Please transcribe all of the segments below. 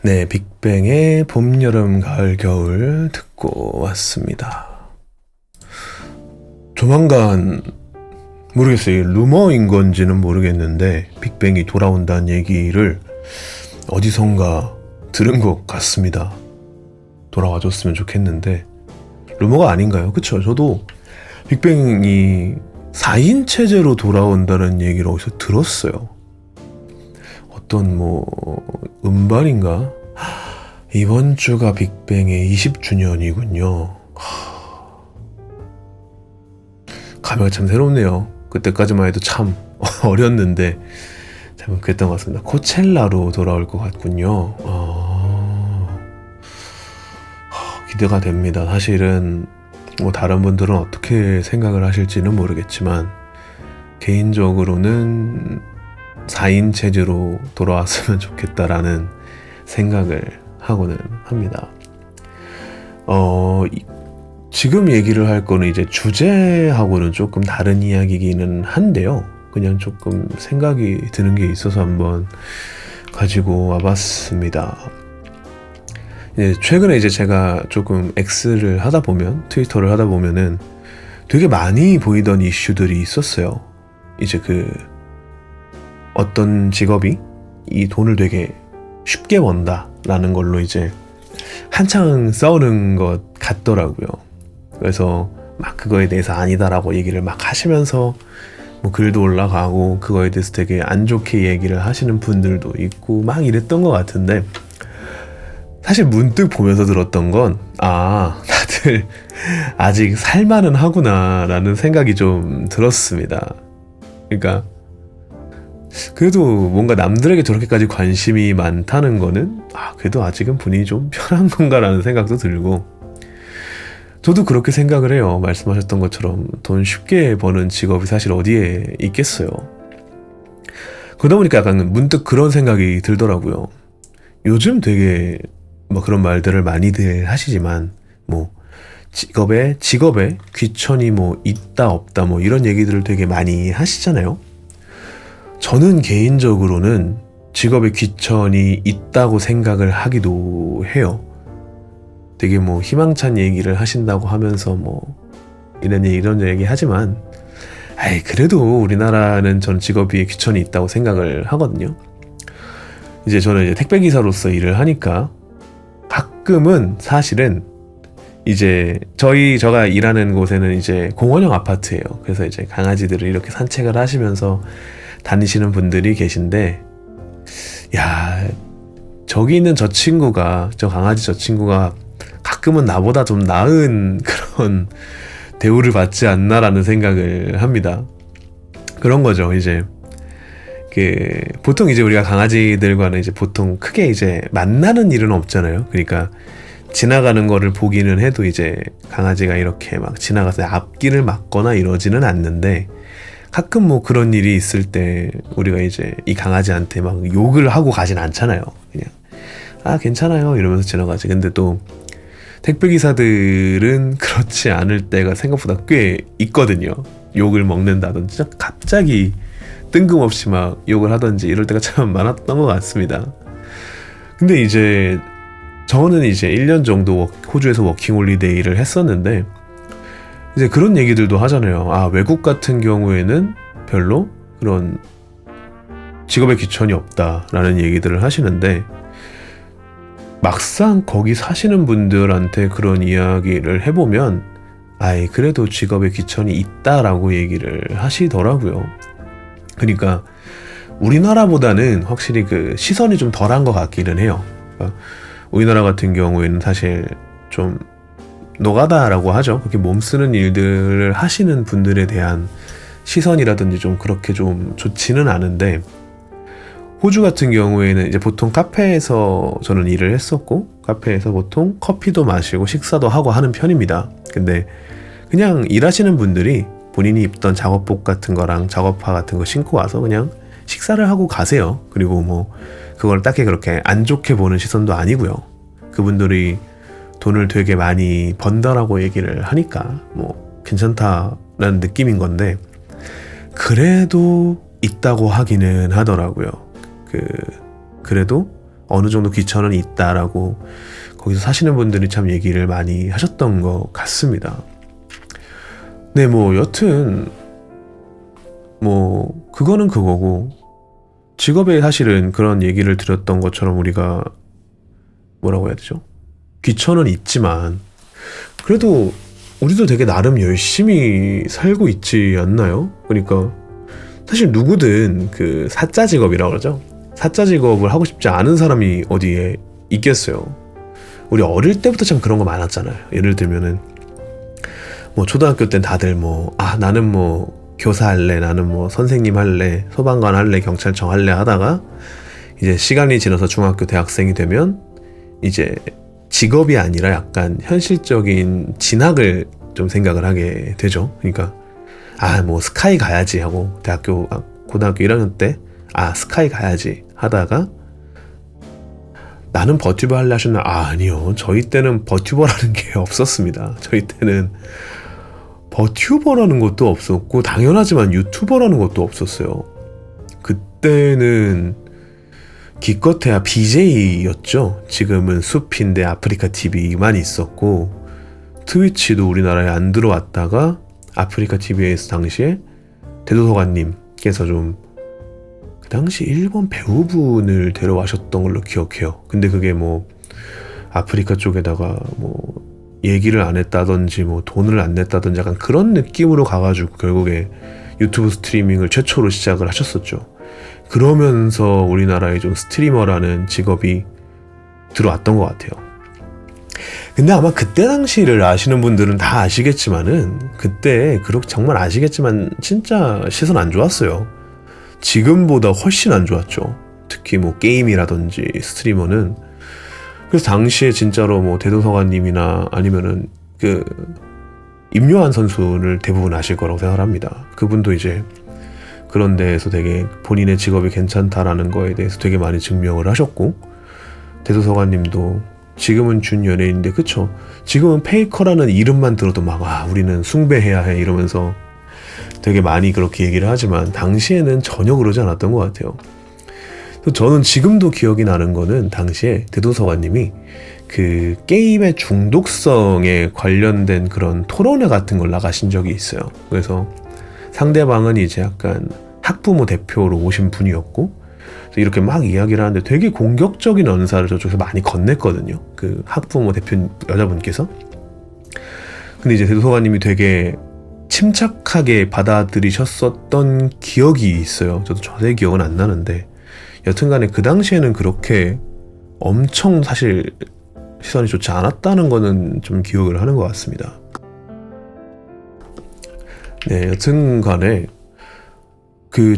네, 빅뱅의 봄, 여름, 가을, 겨울 듣고 왔습니다. 조만간 모르겠어요. 루머인 건지는 모르겠는데 빅뱅이 돌아온다는 얘기를 어디선가 들은 것 같습니다. 돌아와줬으면 좋겠는데 루머가 아닌가요? 그쵸? 저도 빅뱅이 4인 체제로 돌아온다는 얘기를 어디서 들었어요. 어떤 음반인가? 이번 주가 빅뱅의 20주년이군요. 감회가 참 새롭네요. 그때까지만 해도 참 어렸는데 참 그랬던 것 같습니다. 코첼라로 돌아올 것 같군요. 기대가 됩니다. 사실은 다른 분들은 어떻게 생각을 하실지는 모르겠지만 개인적으로는 4인 체제로 돌아왔으면 좋겠다라는 생각을 하고는 합니다. 지금 얘기를 할 거는 이제 주제하고는 조금 다른 이야기이기는 한데요. 그냥 조금 생각이 드는 게 있어서 한번 가지고 와봤습니다. 최근에 이제 제가 조금 X를 하다 보면, 트위터를 하다 보면은 되게 많이 보이던 이슈들이 있었어요. 이제 어떤 직업이 이 돈을 되게 쉽게 번다라는 걸로 이제 한창 싸우는 것 같더라고요. 그래서 막 그거에 대해서 아니다라고 얘기를 막 하시면서 글도 올라가고 그거에 대해서 되게 안 좋게 얘기를 하시는 분들도 있고 막 이랬던 것 같은데, 사실 문득 보면서 들었던 건 다들 아직 살만은 하구나 라는 생각이 좀 들었습니다. 그러니까 그래도 뭔가 남들에게 저렇게까지 관심이 많다는 거는 그래도 아직은 분위기 좀 편한 건가라는 생각도 들고, 저도 그렇게 생각을 해요. 말씀하셨던 것처럼 돈 쉽게 버는 직업이 사실 어디에 있겠어요. 그러다 보니까 약간 문득 그런 생각이 들더라고요. 요즘 되게 그런 말들을 많이들 하시지만 직업에 귀천이 있다 없다 이런 얘기들을 되게 많이 하시잖아요. 저는 개인적으로는 직업에 귀천이 있다고 생각을 하기도 해요. 되게 희망찬 얘기를 하신다고 하면서 이런 얘기 하지만 그래도 우리나라는 전 직업이 귀천이 있다고 생각을 하거든요. 이제 저는 이제 택배기사로서 일을 하니까 가끔은 사실은 이제 제가 일하는 곳에는 이제 공원형 아파트예요. 그래서 이제 강아지들을 이렇게 산책을 하시면서 다니시는 분들이 계신데, 저기 있는 저 강아지 저 친구가 가끔은 나보다 좀 나은 그런 대우를 받지 않나라는 생각을 합니다. 그런 거죠. 이제 보통 이제 우리가 강아지들과는 이제 보통 크게 이제 만나는 일은 없잖아요. 그러니까 지나가는 거를 보기는 해도 이제 강아지가 이렇게 막 지나가서 앞길을 막거나 이러지는 않는데, 가끔 그런 일이 있을 때 우리가 이제 이 강아지한테 막 욕을 하고 가진 않잖아요. 그냥 괜찮아요 이러면서 지나가지. 근데 또 택배기사들은 그렇지 않을 때가 생각보다 꽤 있거든요. 욕을 먹는다든지 갑자기 뜬금없이 막 욕을 하든지 이럴 때가 참 많았던 것 같습니다. 근데 이제 저는 이제 1년 정도 호주에서 워킹홀리데이를 했었는데, 이제 그런 얘기들도 하잖아요. 외국 같은 경우에는 별로 그런 직업에 귀천이 없다라는 얘기들을 하시는데, 막상 거기 사시는 분들한테 그런 이야기를 해보면 그래도 직업에 귀천이 있다라고 얘기를 하시더라고요. 그러니까 우리나라보다는 확실히 시선이 좀 덜한 것 같기는 해요. 그러니까 우리나라 같은 경우에는 사실 좀 노가다라고 하죠. 그렇게 몸 쓰는 일들을 하시는 분들에 대한 시선이라든지 좀 그렇게 좀 좋지는 않은데, 호주 같은 경우에는 이제 보통 카페에서 저는 일을 했었고, 카페에서 보통 커피도 마시고 식사도 하고 하는 편입니다. 근데 그냥 일하시는 분들이 본인이 입던 작업복 같은 거랑 작업화 같은 거 신고 와서 그냥 식사를 하고 가세요. 그리고 그걸 딱히 그렇게 안 좋게 보는 시선도 아니고요. 그분들이 돈을 되게 많이 번다라고 얘기를 하니까 괜찮다라는 느낌인 건데, 그래도 있다고 하기는 하더라고요. 그래도 어느 정도 귀천은 있다라고 거기서 사시는 분들이 참 얘기를 많이 하셨던 것 같습니다. 네, 뭐 여튼 뭐 그거는 그거고, 직업에 사실은 그런 얘기를 드렸던 것처럼 우리가 뭐라고 해야 되죠? 귀천은 있지만 그래도 우리도 되게 나름 열심히 살고 있지 않나요? 그러니까 사실 누구든 그 사짜 직업이라고 그러죠. 사짜 직업을 하고 싶지 않은 사람이 어디에 있겠어요. 우리 어릴 때부터 참 그런 거 많았잖아요. 예를 들면은 뭐 초등학교 땐 다들 뭐 나는 뭐 교사 할래, 나는 뭐 선생님 할래, 소방관 할래, 경찰청 할래 하다가 이제 시간이 지나서 중학교 대학생이 되면 이제 직업이 아니라 약간 현실적인 진학을 좀 생각을 하게 되죠. 그러니까 뭐 스카이 가야지 하고 고등학교 1학년 때 스카이 가야지 하다가 나는 버튜버 할래 하셨나? 아니요. 저희 때는 버튜버라는 게 없었습니다. 저희 때는 버튜버라는 것도 없었고 당연하지만 유튜버라는 것도 없었어요. 그때는 기껏해야 BJ였죠. 지금은 숲인데 아프리카 TV만 있었고 트위치도 우리나라에 안 들어왔다가 아프리카 TV에서 당시에 대도서관님께서 좀 그 당시 일본 배우분을 데려와셨던 걸로 기억해요. 근데 그게 뭐 아프리카 쪽에다가 뭐 얘기를 안 했다든지 뭐 돈을 안 냈다든지 약간 그런 느낌으로 가가지고 결국에 유튜브 스트리밍을 최초로 시작을 하셨었죠. 그러면서 우리나라에 좀 스트리머라는 직업이 들어왔던 것 같아요. 근데 아마 그때 당시를 아시는 분들은 다 아시겠지만은 그때 그렇게 정말 아시겠지만 진짜 시선 안 좋았어요. 지금보다 훨씬 안 좋았죠. 특히 뭐 게임이라든지 스트리머는. 그래서 당시에 진짜로 뭐 대도서관님이나 아니면은 그 임요한 선수를 대부분 아실 거라고 생각합니다. 그분도 이제 그런 데에서 되게 본인의 직업이 괜찮다라는 거에 대해서 되게 많이 증명을 하셨고, 대도서관님도 지금은 준 연예인인데 그쵸? 지금은 페이커라는 이름만 들어도 막 우리는 숭배해야 해 이러면서 되게 많이 그렇게 얘기를 하지만 당시에는 전혀 그러지 않았던 것 같아요. 저는 지금도 기억이 나는 거는 당시에 대도서관님이 그 게임의 중독성에 관련된 그런 토론회 같은 걸 나가신 적이 있어요. 그래서 상대방은 이제 약간 학부모 대표로 오신 분이었고 이렇게 막 이야기를 하는데 되게 공격적인 언사를 저쪽에서 많이 건넸거든요. 그 학부모 대표 여자분께서. 근데 이제 대도서관님이 되게 침착하게 받아들이셨었던 기억이 있어요. 저도 자세히 기억은 안 나는데 여튼간에 그 당시에는 그렇게 엄청 사실 시선이 좋지 않았다는 거는 좀 기억을 하는 것 같습니다. 네, 여튼간에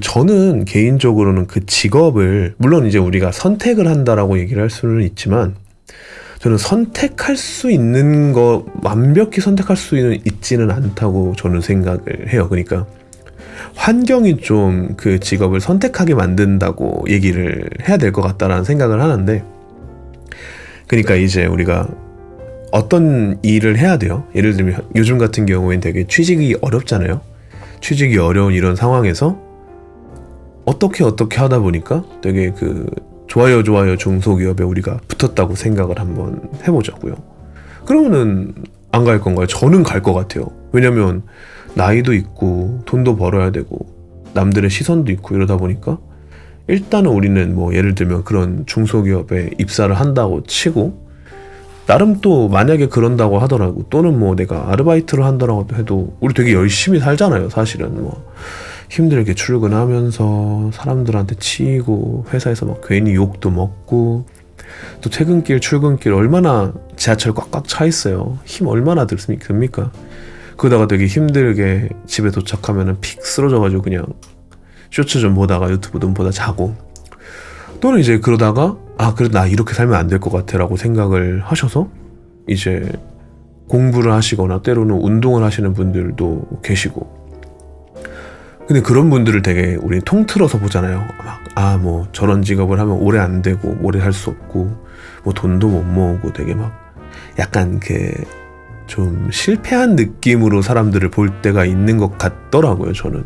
저는 개인적으로는 그 직업을 물론 이제 우리가 선택을 한다라고 얘기를 할 수는 있지만 저는 선택할 수 있는 거 완벽히 선택할 수 있지는 않다고 저는 생각을 해요. 그러니까 환경이 좀 그 직업을 선택하게 만든다고 얘기를 해야 될 것 같다라는 생각을 하는데, 그러니까 이제 우리가 어떤 일을 해야 돼요. 예를 들면 요즘 같은 경우에는 되게 취직이 어렵잖아요. 취직이 어려운 이런 상황에서 어떻게 하다 보니까 되게 좋아요 중소기업에 우리가 붙었다고 생각을 한번 해보자고요. 그러면은 안 갈 건가요? 저는 갈 것 같아요. 왜냐면 나이도 있고 돈도 벌어야 되고 남들의 시선도 있고 이러다 보니까 일단은 우리는 뭐 예를 들면 그런 중소기업에 입사를 한다고 치고 나름 또 만약에 그런다고 하더라도 또는 뭐 내가 아르바이트를 한다고 해도 우리 되게 열심히 살잖아요. 사실은 뭐 힘들게 출근하면서 사람들한테 치이고 회사에서 막 괜히 욕도 먹고 또 퇴근길 출근길 얼마나 지하철 꽉꽉 차 있어요. 힘 얼마나 듭니까? 그러다가 되게 힘들게 집에 도착하면은 픽 쓰러져가지고 그냥 쇼츠 좀 보다가 유튜브 좀 보다 자고, 또는 이제 그러다가 그래도 나 이렇게 살면 안 될 것 같아 라고 생각을 하셔서 이제 공부를 하시거나 때로는 운동을 하시는 분들도 계시고. 근데 그런 분들을 되게 우리 통틀어서 보잖아요. 뭐 저런 직업을 하면 오래 안 되고 오래 할 수 없고 뭐 돈도 못 모으고 되게 막 약간 좀 실패한 느낌으로 사람들을 볼 때가 있는 것 같더라고요. 저는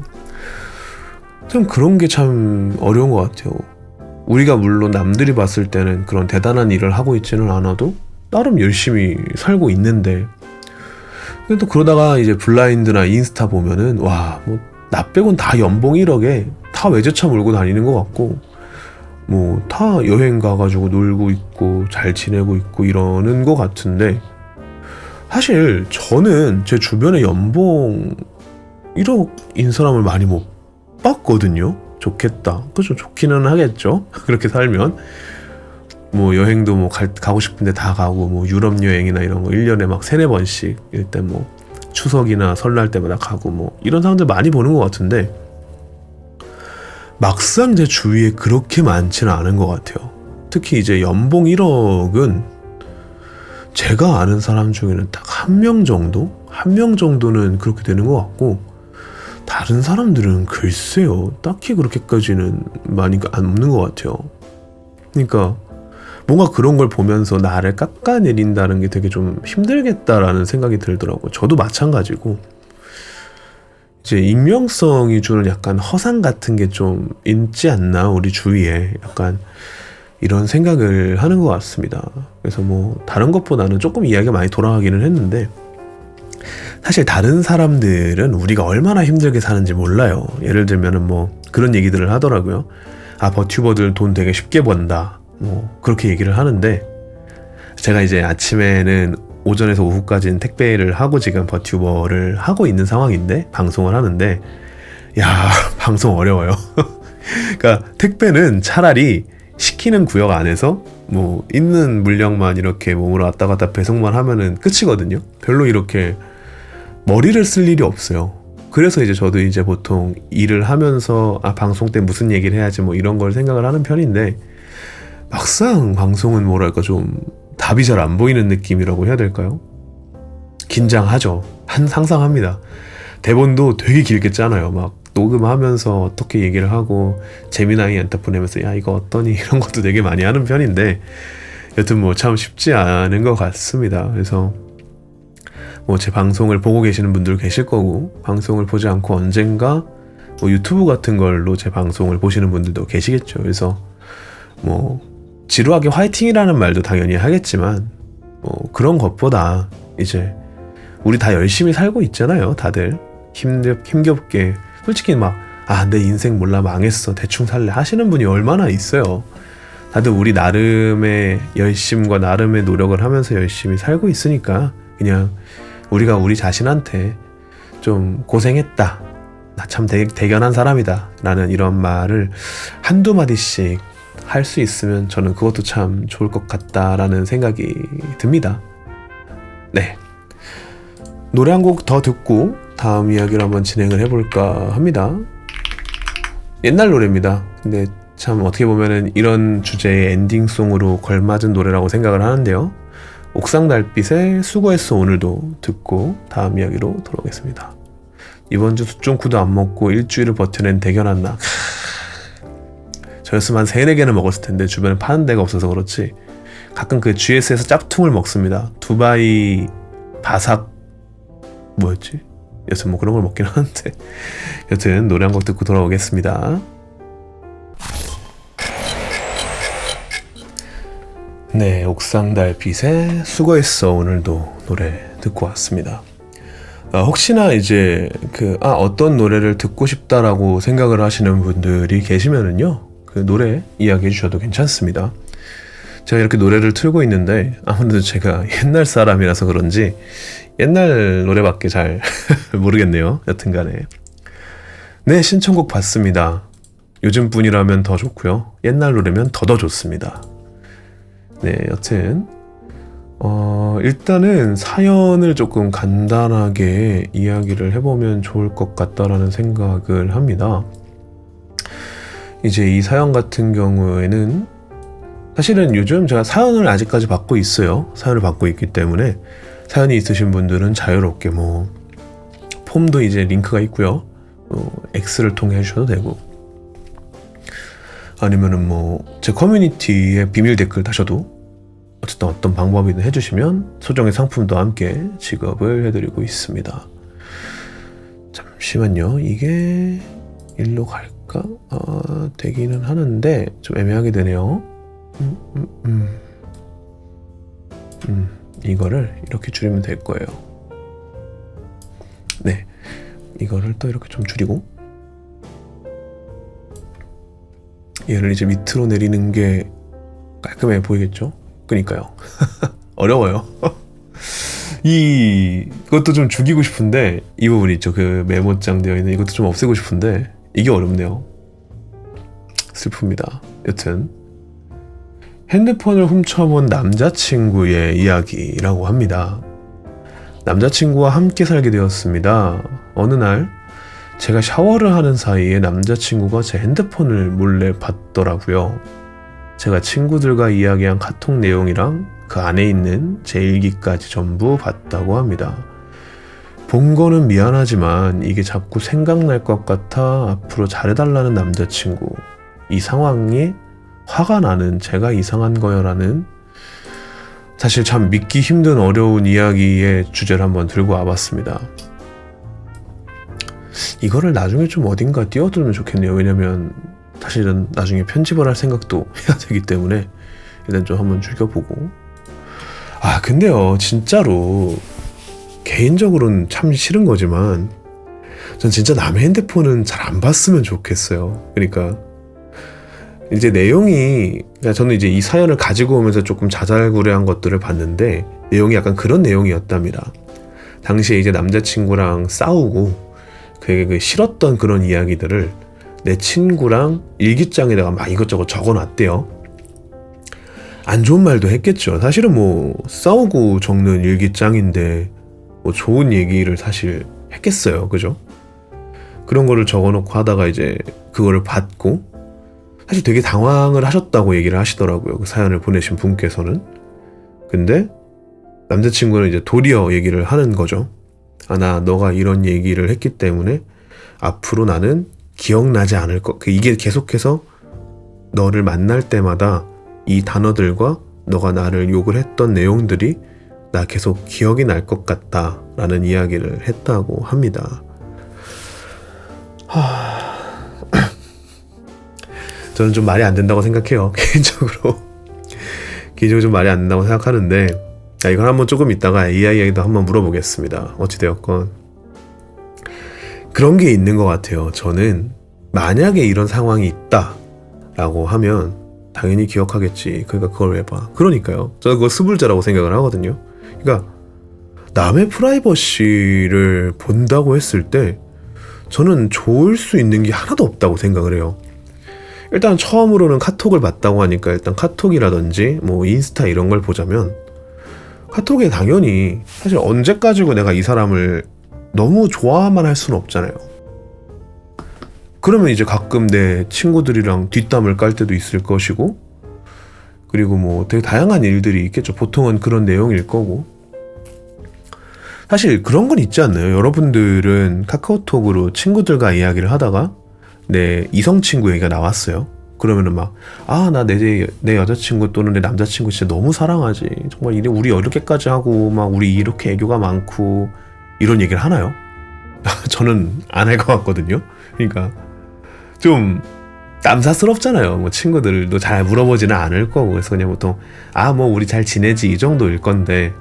좀 그런 게 참 어려운 것 같아요. 우리가 물론 남들이 봤을 때는 그런 대단한 일을 하고 있지는 않아도 나름 열심히 살고 있는데, 근데 또 그러다가 이제 블라인드나 인스타 보면은 와, 뭐 나 빼곤 다 연봉 1억에 다 외제차 몰고 다니는 것 같고, 뭐 다 여행 가가지고 놀고 있고 잘 지내고 있고 이러는 것 같은데, 사실 저는 제 주변에 연봉 1억인 사람을 많이 못 봤거든요. 좋겠다. 그죠? 좋기는 하겠죠. 그렇게 살면. 뭐 여행도 뭐 가고 싶은데 다 가고, 뭐 유럽 여행이나 이런 거 1년에 막 3-4번씩 일단 뭐 추석이나 설날 때마다 가고 뭐 이런 사람들 많이 보는 것 같은데, 막상 제 주위에 그렇게 많지는 않은 것 같아요. 특히 이제 연봉 1억은 제가 아는 사람 중에는 딱 한 명 정도? 한 명 정도는 그렇게 되는 것 같고, 다른 사람들은 글쎄요, 딱히 그렇게까지는 많이 없는 것 같아요. 그러니까 뭔가 그런 걸 보면서 나를 깎아내린다는 게 되게 좀 힘들겠다라는 생각이 들더라고요. 저도 마찬가지고, 이제 익명성이 주는 약간 허상 같은 게 좀 있지 않나, 우리 주위에. 약간 이런 생각을 하는 것 같습니다. 그래서 뭐 다른 것보다는 조금 이야기가 많이 돌아가기는 했는데, 사실 다른 사람들은 우리가 얼마나 힘들게 사는지 몰라요. 예를 들면은 뭐 그런 얘기들을 하더라고요. 아, 버튜버들 돈 되게 쉽게 번다, 뭐 그렇게 얘기를 하는데, 제가 이제 아침에는 오전에서 오후까지는 택배를 하고 지금 버튜버를 하고 있는 상황인데, 방송을 하는데, 야, 방송 어려워요. 그러니까 택배는 차라리 시키는 구역 안에서 뭐 있는 물량만 이렇게 몸으로 왔다 갔다 배송만 하면은 끝이거든요. 별로 이렇게 머리를 쓸 일이 없어요. 그래서 이제 저도 이제 보통 일을 하면서 방송 때 무슨 얘기를 해야지 뭐 이런 걸 생각을 하는 편인데, 막상 방송은 뭐랄까 좀 답이 잘 안 보이는 느낌이라고 해야 될까요? 긴장하죠. 상상합니다. 대본도 되게 길게 짜놔요. 막 녹음하면서 어떻게 얘기를 하고 재미나이한테 보내면서 야, 이거 어떠니? 이런 것도 되게 많이 하는 편인데, 여튼 뭐 참 쉽지 않은 것 같습니다. 그래서 뭐 제 방송을 보고 계시는 분들 계실 거고, 방송을 보지 않고 언젠가 뭐 유튜브 같은 걸로 제 방송을 보시는 분들도 계시겠죠. 그래서 뭐 지루하게 화이팅이라는 말도 당연히 하겠지만, 뭐 그런 것보다 이제 우리 다 열심히 살고 있잖아요. 다들 힘겹게. 솔직히 막 내 인생 몰라, 망했어, 대충 살래 하시는 분이 얼마나 있어요. 다들 우리 나름의 열심과 나름의 노력을 하면서 열심히 살고 있으니까, 그냥 우리가 우리 자신한테 좀 고생했다, 나 참 대견한 사람이다 라는 이런 말을 한두 마디씩 할 수 있으면 저는 그것도 참 좋을 것 같다라는 생각이 듭니다. 네, 노래 한 곡 더 듣고 다음 이야기를 한번 진행을 해볼까 합니다. 옛날 노래입니다. 근데 참 어떻게 보면은 이런 주제의 엔딩송으로 걸맞은 노래라고 생각을 하는데요. 옥상 달빛의 수고했어 오늘도 듣고 다음 이야기로 돌아오겠습니다. 이번 주 숫종쿠도 안 먹고 일주일을 버텨낸 대견한 나. 저였으면 한 3-4개는 먹었을 텐데 주변에 파는 데가 없어서 그렇지, 가끔 그 GS에서 짭퉁을 먹습니다. 두바이 바삭 뭐였지? 여튼 뭐 그런 걸 먹긴 하는데, 여튼 노래 한 곡 듣고 돌아오겠습니다. 네, 옥상 달빛에 수고했어 오늘도 노래 듣고 왔습니다. 혹시나 이제 어떤 노래를 듣고 싶다라고 생각을 하시는 분들이 계시면은요, 그 노래 이야기해 주셔도 괜찮습니다. 제가 이렇게 노래를 틀고 있는데 아무래도 제가 옛날 사람이라서 그런지 옛날 노래밖에 잘 모르겠네요. 여튼간에 네, 신청곡 받습니다. 요즘 분이라면 더 좋고요, 옛날 노래면 더 좋습니다. 네, 여튼 일단은 사연을 조금 간단하게 이야기를 해보면 좋을 것 같다라는 생각을 합니다. 이제 이 사연 같은 경우에는 사실은 요즘 제가 사연을 아직까지 받고 있어요. 사연을 받고 있기 때문에 사연이 있으신 분들은 자유롭게 뭐 폼도 이제 링크가 있고요, X를 통해 해주셔도 되고, 아니면은 뭐 제 커뮤니티에 비밀 댓글 다셔도 어쨌든 어떤 방법이든 해주시면 소정의 상품도 함께 지급을 해드리고 있습니다. 잠시만요, 이게 일로 갈까? 되기는 하는데 좀 애매하게 되네요. 이거를 이렇게 줄이면 될 거예요. 네, 이거를 또 이렇게 좀 줄이고 얘를 이제 밑으로 내리는 게 깔끔해 보이겠죠? 그니까요. 어려워요. 이것도 좀 죽이고 싶은데 이 부분 있죠. 그 메모장 되어 있는 이것도 좀 없애고 싶은데 이게 어렵네요. 슬픕니다. 여튼 핸드폰을 훔쳐본 남자친구의 이야기라고 합니다. 남자친구와 함께 살게 되었습니다. 어느 날 제가 샤워를 하는 사이에 남자친구가 제 핸드폰을 몰래 봤더라고요. 제가 친구들과 이야기한 카톡 내용이랑 그 안에 있는 제 일기까지 전부 봤다고 합니다. 본 거는 미안하지만 이게 자꾸 생각날 것 같아 앞으로 잘해달라는 남자친구. 이 상황에 화가 나는 제가 이상한 거여라는 사실 참 믿기 힘든 어려운 이야기의 주제를 한번 들고 와봤습니다. 이거를 나중에 좀 어딘가 띄워두면 좋겠네요. 왜냐면 사실은 나중에 편집을 할 생각도 해야 되기 때문에 일단 좀 한번 즐겨보고. 근데요 진짜로 개인적으로는 참 싫은 거지만 전 진짜 남의 핸드폰은 잘 안 봤으면 좋겠어요. 그러니까 이제 내용이, 그러니까 저는 이제 이 사연을 가지고 오면서 조금 자잘구레한 것들을 봤는데 내용이 약간 그런 내용이었답니다. 당시에 이제 남자친구랑 싸우고 그에게 그 싫었던 그런 이야기들을 내 친구랑 일기장에다가 막 이것저것 적어놨대요. 안 좋은 말도 했겠죠. 사실은 뭐 싸우고 적는 일기장인데 뭐 좋은 얘기를 사실 했겠어요. 그죠? 그런 거를 적어놓고 하다가 이제 그거를 받고 사실 되게 당황을 하셨다고 얘기를 하시더라고요. 그 사연을 보내신 분께서는. 근데 남자친구는 이제 도리어 얘기를 하는 거죠. 너가 이런 얘기를 했기 때문에 앞으로 나는 기억나지 않을 것. 이게 계속해서 너를 만날 때마다 이 단어들과 너가 나를 욕을 했던 내용들이 나 계속 기억이 날 것 같다 라는 이야기를 했다고 합니다. 저는 좀 말이 안 된다고 생각해요. 개인적으로 좀 말이 안 된다고 생각하는데 이걸 한번 조금 이따가 AI에도 한번 물어보겠습니다. 어찌되었건 그런 게 있는 것 같아요. 저는 만약에 이런 상황이 있다 라고 하면 당연히 기억하겠지. 그러니까 그걸 왜 봐. 그러니까요. 저는 그거 스불자라고 생각을 하거든요. 그러니까 남의 프라이버시를 본다고 했을 때 저는 좋을 수 있는 게 하나도 없다고 생각을 해요. 일단 처음으로는 카톡을 봤다고 하니까 일단 카톡이라든지 뭐 인스타 이런 걸 보자면 카톡에 당연히 사실 언제까지고 내가 이 사람을 너무 좋아만 할 수는 없잖아요. 그러면 이제 가끔 내 친구들이랑 뒷담을 깔 때도 있을 것이고 그리고 뭐 되게 다양한 일들이 있겠죠. 보통은 그런 내용일 거고 사실 그런 건 있지 않나요? 여러분들은 카카오톡으로 친구들과 이야기를 하다가 내 이성 친구 얘기가 나왔어요. 그러면은 막 나 내 여자친구 또는 내 남자친구 진짜 너무 사랑하지. 정말 우리 이렇게까지 하고 막 우리 이렇게 애교가 많고 이런 얘기를 하나요? 저는 안 할 것 같거든요. 그러니까 좀 남사스럽잖아요. 뭐 친구들도 잘 물어보지는 않을 거고 그래서 그냥 보통 뭐 우리 잘 지내지 이 정도일 건데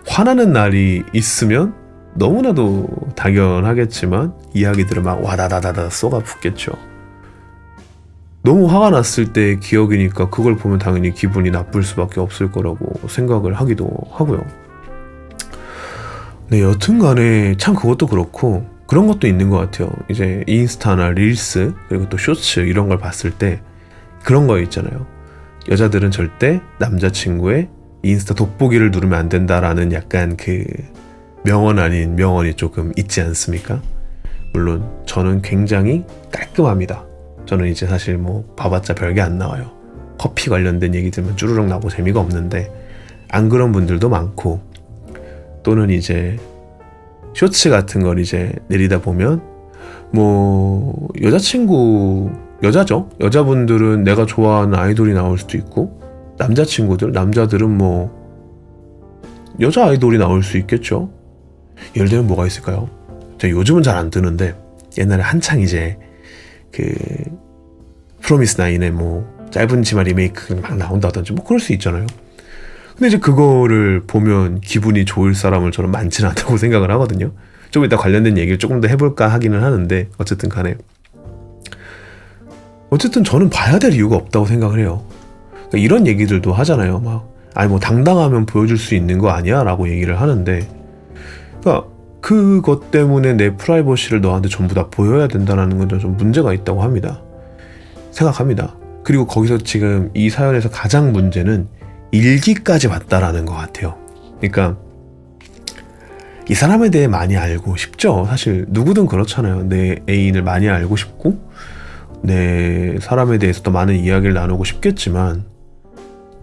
화나는 날이 있으면 너무나도 당연하겠지만 이야기들을 막 와다다다다 쏟아붓겠죠. 너무 화가 났을 때의 기억이니까 그걸 보면 당연히 기분이 나쁠 수밖에 없을 거라고 생각을 하기도 하고요. 네, 여튼간에 참 그것도 그렇고 그런 것도 있는 것 같아요. 이제 인스타나 릴스 그리고 또 쇼츠 이런 걸 봤을 때 그런 거 있잖아요. 여자들은 절대 남자친구의 인스타 돋보기를 누르면 안 된다라는 약간 그 명언 아닌 명언이 조금 있지 않습니까? 물론 저는 굉장히 깔끔합니다. 저는 이제 사실 뭐 봐봤자 별게 안 나와요. 커피 관련된 얘기들만 쭈르륵 나고 재미가 없는데 안 그런 분들도 많고 또는 이제 쇼츠 같은 걸 이제 내리다 보면 뭐 여자죠? 여자분들은 내가 좋아하는 아이돌이 나올 수도 있고 남자들은 뭐 여자 아이돌이 나올 수 있겠죠. 예를 들면 뭐가 있을까요? 제가 요즘은 잘 안 뜨는데 옛날에 한창 이제 그 프로미스 나인의 뭐 짧은 치마 리메이크 막 나온다든지 뭐 그럴 수 있잖아요. 근데 이제 그거를 보면 기분이 좋을 사람은 저는 많지는 않다고 생각을 하거든요. 좀 이따 관련된 얘기를 조금 더 해볼까 하기는 하는데 어쨌든 간에 어쨌든 저는 봐야 될 이유가 없다고 생각을 해요. 그러니까 이런 얘기들도 하잖아요. 막 아니 뭐 당당하면 보여줄 수 있는 거 아니야? 라고 얘기를 하는데 그러니까 그것 때문에 내 프라이버시를 너한테 전부 다 보여야 된다는 건 좀 문제가 있다고 합니다. 생각합니다. 그리고 거기서 지금 이 사연에서 가장 문제는 일기까지 봤다라는 것 같아요. 그러니까 이 사람에 대해 많이 알고 싶죠. 사실 누구든 그렇잖아요. 내 애인을 많이 알고 싶고 내 사람에 대해서도 많은 이야기를 나누고 싶겠지만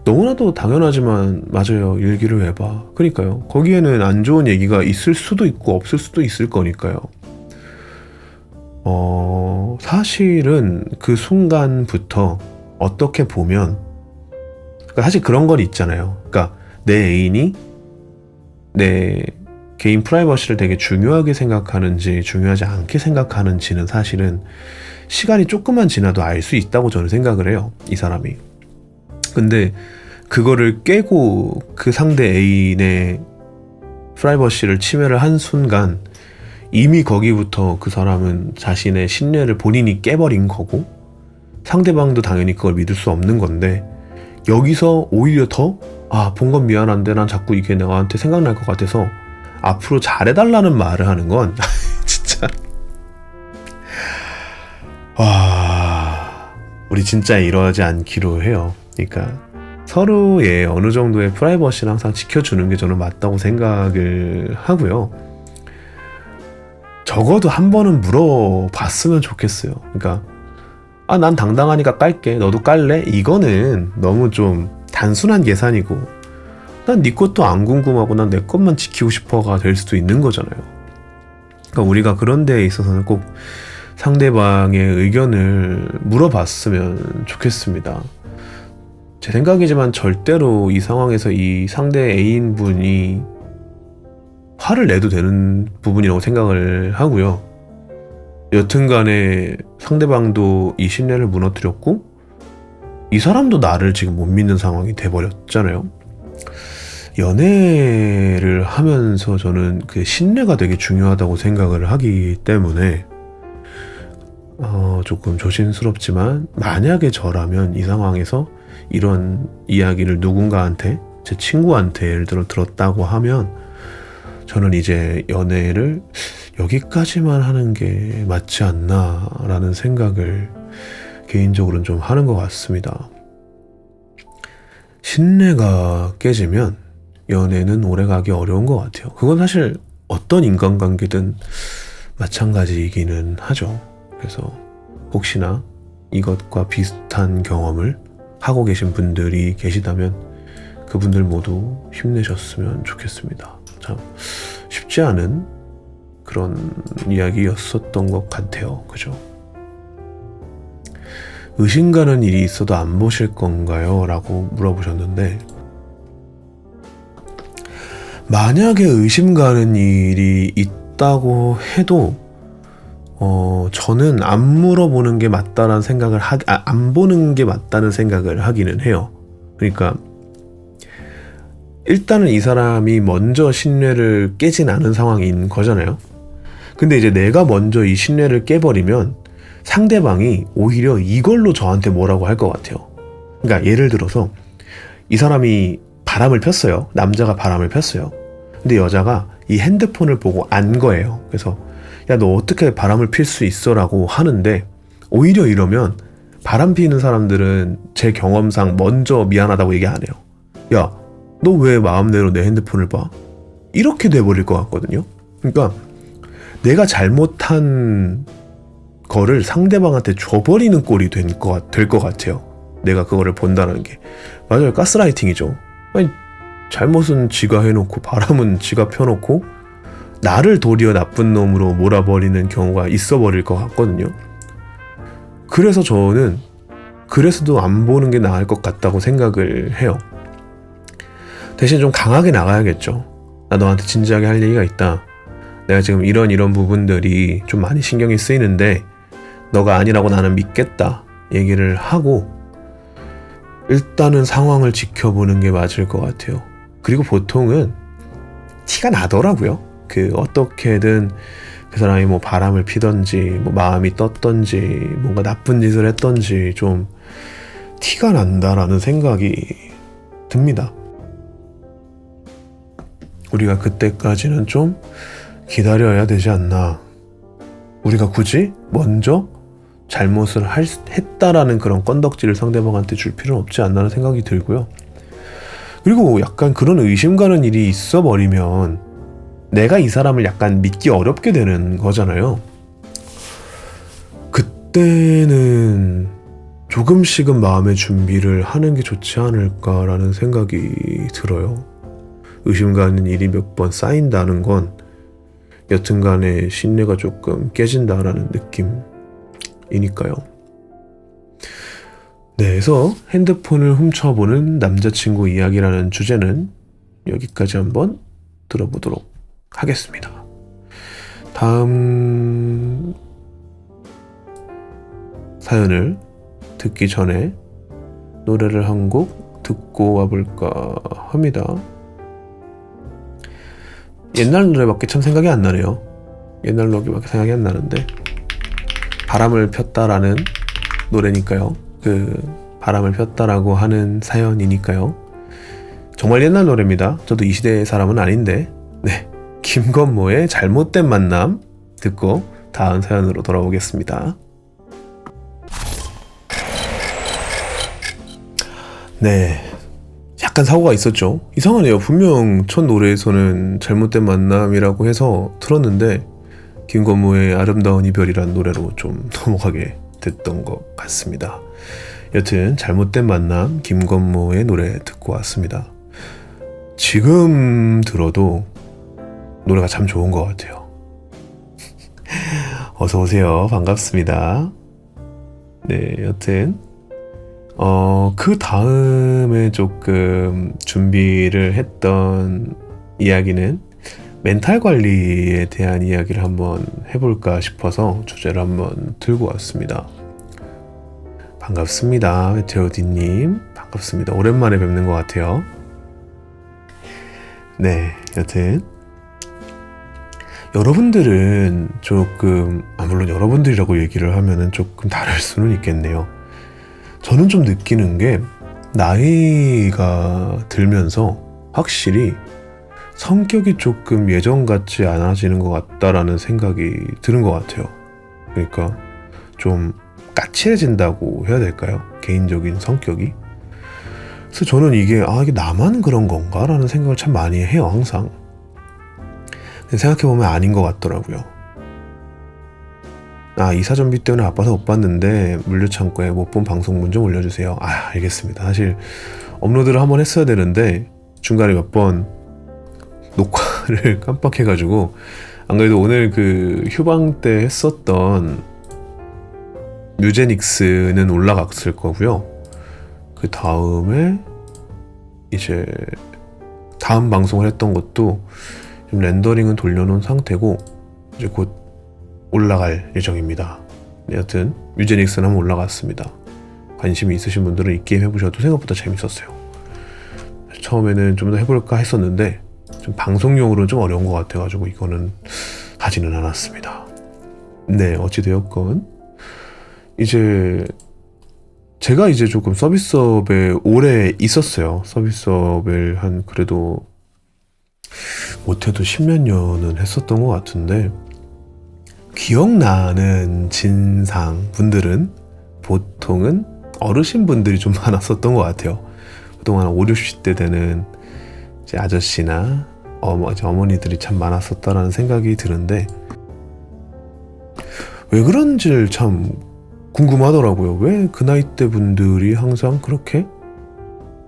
너무나도 당연하지만 맞아요. 일기를 왜 봐. 그러니까요. 거기에는 안 좋은 얘기가 있을 수도 있고 없을 수도 있을 거니까요. 사실은 그 순간부터 어떻게 보면 그러니까 사실 그런 건 있잖아요. 그러니까 내 애인이 내 개인 프라이버시를 되게 중요하게 생각하는지 중요하지 않게 생각하는지는 사실은 시간이 조금만 지나도 알 수 있다고 저는 생각을 해요. 이 사람이. 근데 그거를 깨고 그 상대 애인의 프라이버시를 침해를 한 순간 이미 거기부터 그 사람은 자신의 신뢰를 본인이 깨버린 거고 상대방도 당연히 그걸 믿을 수 없는 건데 여기서 오히려 더 본 건 미안한데 난 자꾸 이게 나한테 생각날 것 같아서 앞으로 잘해달라는 말을 하는 건 진짜 와 우리 진짜 이러지 않기로 해요. 그러니까 서로의 어느 정도의 프라이버시를 항상 지켜주는 게 저는 맞다고 생각을 하고요. 적어도 한 번은 물어봤으면 좋겠어요. 그러니까 난 당당하니까 깔게 너도 깔래? 이거는 너무 좀 단순한 계산이고 난 네 것도 안 궁금하고 난 내 것만 지키고 싶어가 될 수도 있는 거잖아요. 그러니까 우리가 그런 데에 있어서는 꼭 상대방의 의견을 물어봤으면 좋겠습니다. 제 생각이지만 절대로 이 상황에서 이 상대 애인분이 화를 내도 되는 부분이라고 생각을 하고요. 여튼간에 상대방도 이 신뢰를 무너뜨렸고 이 사람도 나를 지금 못 믿는 상황이 돼버렸잖아요. 연애를 하면서 저는 그 신뢰가 되게 중요하다고 생각을 하기 때문에 조금 조심스럽지만 만약에 저라면 이 상황에서 이런 이야기를 누군가한테 제 친구한테 예를 들어 들었다고 하면 저는 이제 연애를 여기까지만 하는 게 맞지 않나 라는 생각을 개인적으로는 좀 하는 것 같습니다. 신뢰가 깨지면 연애는 오래가기 어려운 것 같아요. 그건 사실 어떤 인간관계든 마찬가지이기는 하죠. 그래서 혹시나 이것과 비슷한 경험을 하고 계신 분들이 계시다면 그분들 모두 힘내셨으면 좋겠습니다. 참 쉽지 않은 그런 이야기였었던 것 같아요. 그죠? 의심가는 일이 있어도 안 보실 건가요? 라고 물어보셨는데 만약에 의심가는 일이 있다고 해도 저는 안 물어보는 게 맞다라는 생각을 안 보는 게 맞다는 생각을 하기는 해요. 그러니까 일단은 이 사람이 먼저 신뢰를 깨진 않은 상황인 거잖아요. 근데 이제 내가 먼저 이 신뢰를 깨버리면 상대방이 오히려 이걸로 저한테 뭐라고 할 것 같아요. 그러니까 예를 들어서 이 사람이 바람을 폈어요. 남자가 바람을 폈어요. 근데 여자가 이 핸드폰을 보고 안 거예요. 그래서 야, 너 어떻게 바람을 필 수 있어? 라고 하는데 오히려 이러면 바람 피는 사람들은 제 경험상 먼저 미안하다고 얘기 안 해요. 야, 너 왜 마음대로 내 핸드폰을 봐? 이렇게 돼버릴 것 같거든요. 그러니까 내가 잘못한 거를 상대방한테 줘버리는 꼴이 될 것 같아요. 내가 그거를 본다는 게. 맞아요. 가스라이팅이죠. 아니, 잘못은 지가 해놓고 바람은 지가 펴놓고 나를 도리어 나쁜 놈으로 몰아버리는 경우가 있어버릴 것 같거든요. 그래서 저는 그래서도 안 보는 게 나을 것 같다고 생각을 해요. 대신 좀 강하게 나가야겠죠. 나 너한테 진지하게 할 얘기가 있다. 내가 지금 이런 부분들이 좀 많이 신경이 쓰이는데 너가 아니라고 나는 믿겠다 얘기를 하고 일단은 상황을 지켜보는 게 맞을 것 같아요. 그리고 보통은 티가 나더라고요. 그 어떻게든 그 사람이 뭐 바람을 피던지 뭐 마음이 떴던지 뭔가 나쁜 짓을 했던지 좀 티가 난다라는 생각이 듭니다. 우리가 그때까지는 좀 기다려야 되지 않나. 우리가 굳이 먼저 잘못을 했다라는 그런 건덕지를 상대방한테 줄 필요는 없지 않나는 생각이 들고요. 그리고 약간 그런 의심 가는 일이 있어 버리면 내가 이 사람을 약간 믿기 어렵게 되는 거잖아요. 그때는 조금씩은 마음의 준비를 하는 게 좋지 않을까라는 생각이 들어요. 의심 가는 일이 몇 번 쌓인다는 건 여튼간에 신뢰가 조금 깨진다라는 느낌이니까요. 네, 그래서 핸드폰을 훔쳐보는 남자친구 이야기라는 주제는 여기까지 한번 들어보도록 하겠습니다. 다음 사연을 듣기 전에 노래를 한 곡 듣고 와볼까 합니다. 옛날 노래밖에 참 생각이 안 나네요. 옛날 노래밖에 생각이 안 나는데 바람을 폈다라는 노래니까요. 그 바람을 폈다라고 하는 사연이니까요. 정말 옛날 노래입니다. 저도 이 시대의 사람은 아닌데 네, 김건모의 잘못된 만남 듣고 다음 사연으로 돌아오겠습니다. 네, 약간 사고가 있었죠. 이상하네요. 분명 첫 노래에서는 잘못된 만남이라고 해서 틀었는데 김건모의 아름다운 이별이란 노래로 좀 넘어가게 됐던 것 같습니다. 여튼 잘못된 만남 김건모의 노래 듣고 왔습니다. 지금 들어도 노래가 참 좋은 것 같아요. 어서 오세요. 반갑습니다. 네, 여튼 그 다음에 조금 준비를 했던 이야기는 멘탈 관리에 대한 이야기를 한번 해볼까 싶어서 주제를 한번 들고 왔습니다. 반갑습니다. 메테오디님. 반갑습니다. 오랜만에 뵙는 것 같아요. 네, 여튼 여러분들은 조금 물론 여러분들이라고 얘기를 하면은 조금 다를 수는 있겠네요. 저는 좀 느끼는 게 나이가 들면서 확실히 성격이 조금 예전 같지 않아지는 것 같다라는 생각이 드는 것 같아요. 그러니까 좀 까칠해진다고 해야 될까요? 개인적인 성격이. 그래서 저는 이게 나만 그런 건가? 라는 생각을 참 많이 해요, 항상. 근데 생각해보면 아닌 것 같더라고요. 이사전비 때문에 바빠서 못 봤는데 물류창고에 못 본 방송문 좀 올려주세요. 알겠습니다. 사실 업로드를 한번 했어야 되는데 중간에 몇 번 녹화를 깜빡해가지고 안 그래도 오늘 그 휴방 때 했었던 뮤제닉스는 올라갔을 거고요. 그 다음에 이제 다음 방송을 했던 것도 좀 렌더링은 돌려놓은 상태고 이제 곧 올라갈 예정입니다. 네, 여튼 뮤제닉스는 한번 올라갔습니다. 관심이 있으신 분들은 이 게임 해보셔도 생각보다 재밌었어요. 처음에는 좀 더 해볼까 했었는데 좀 방송용으로는 좀 어려운 것 같아가지고 이거는 하지는 않았습니다. 네, 어찌되었건 이제 제가 이제 조금 서비스업에 오래 있었어요. 서비스업을 한 그래도 못해도 10몇 년은 했었던 것 같은데 기억나는 진상 분들은 보통은 어르신 분들이 좀 많았었던 것 같아요. 그동안 5, 60대 되는 이제 아저씨나 어머니들이 참 많았었다라는 생각이 드는데 왜 그런지를 참 궁금하더라고요. 왜 그 나이대 분들이 항상 그렇게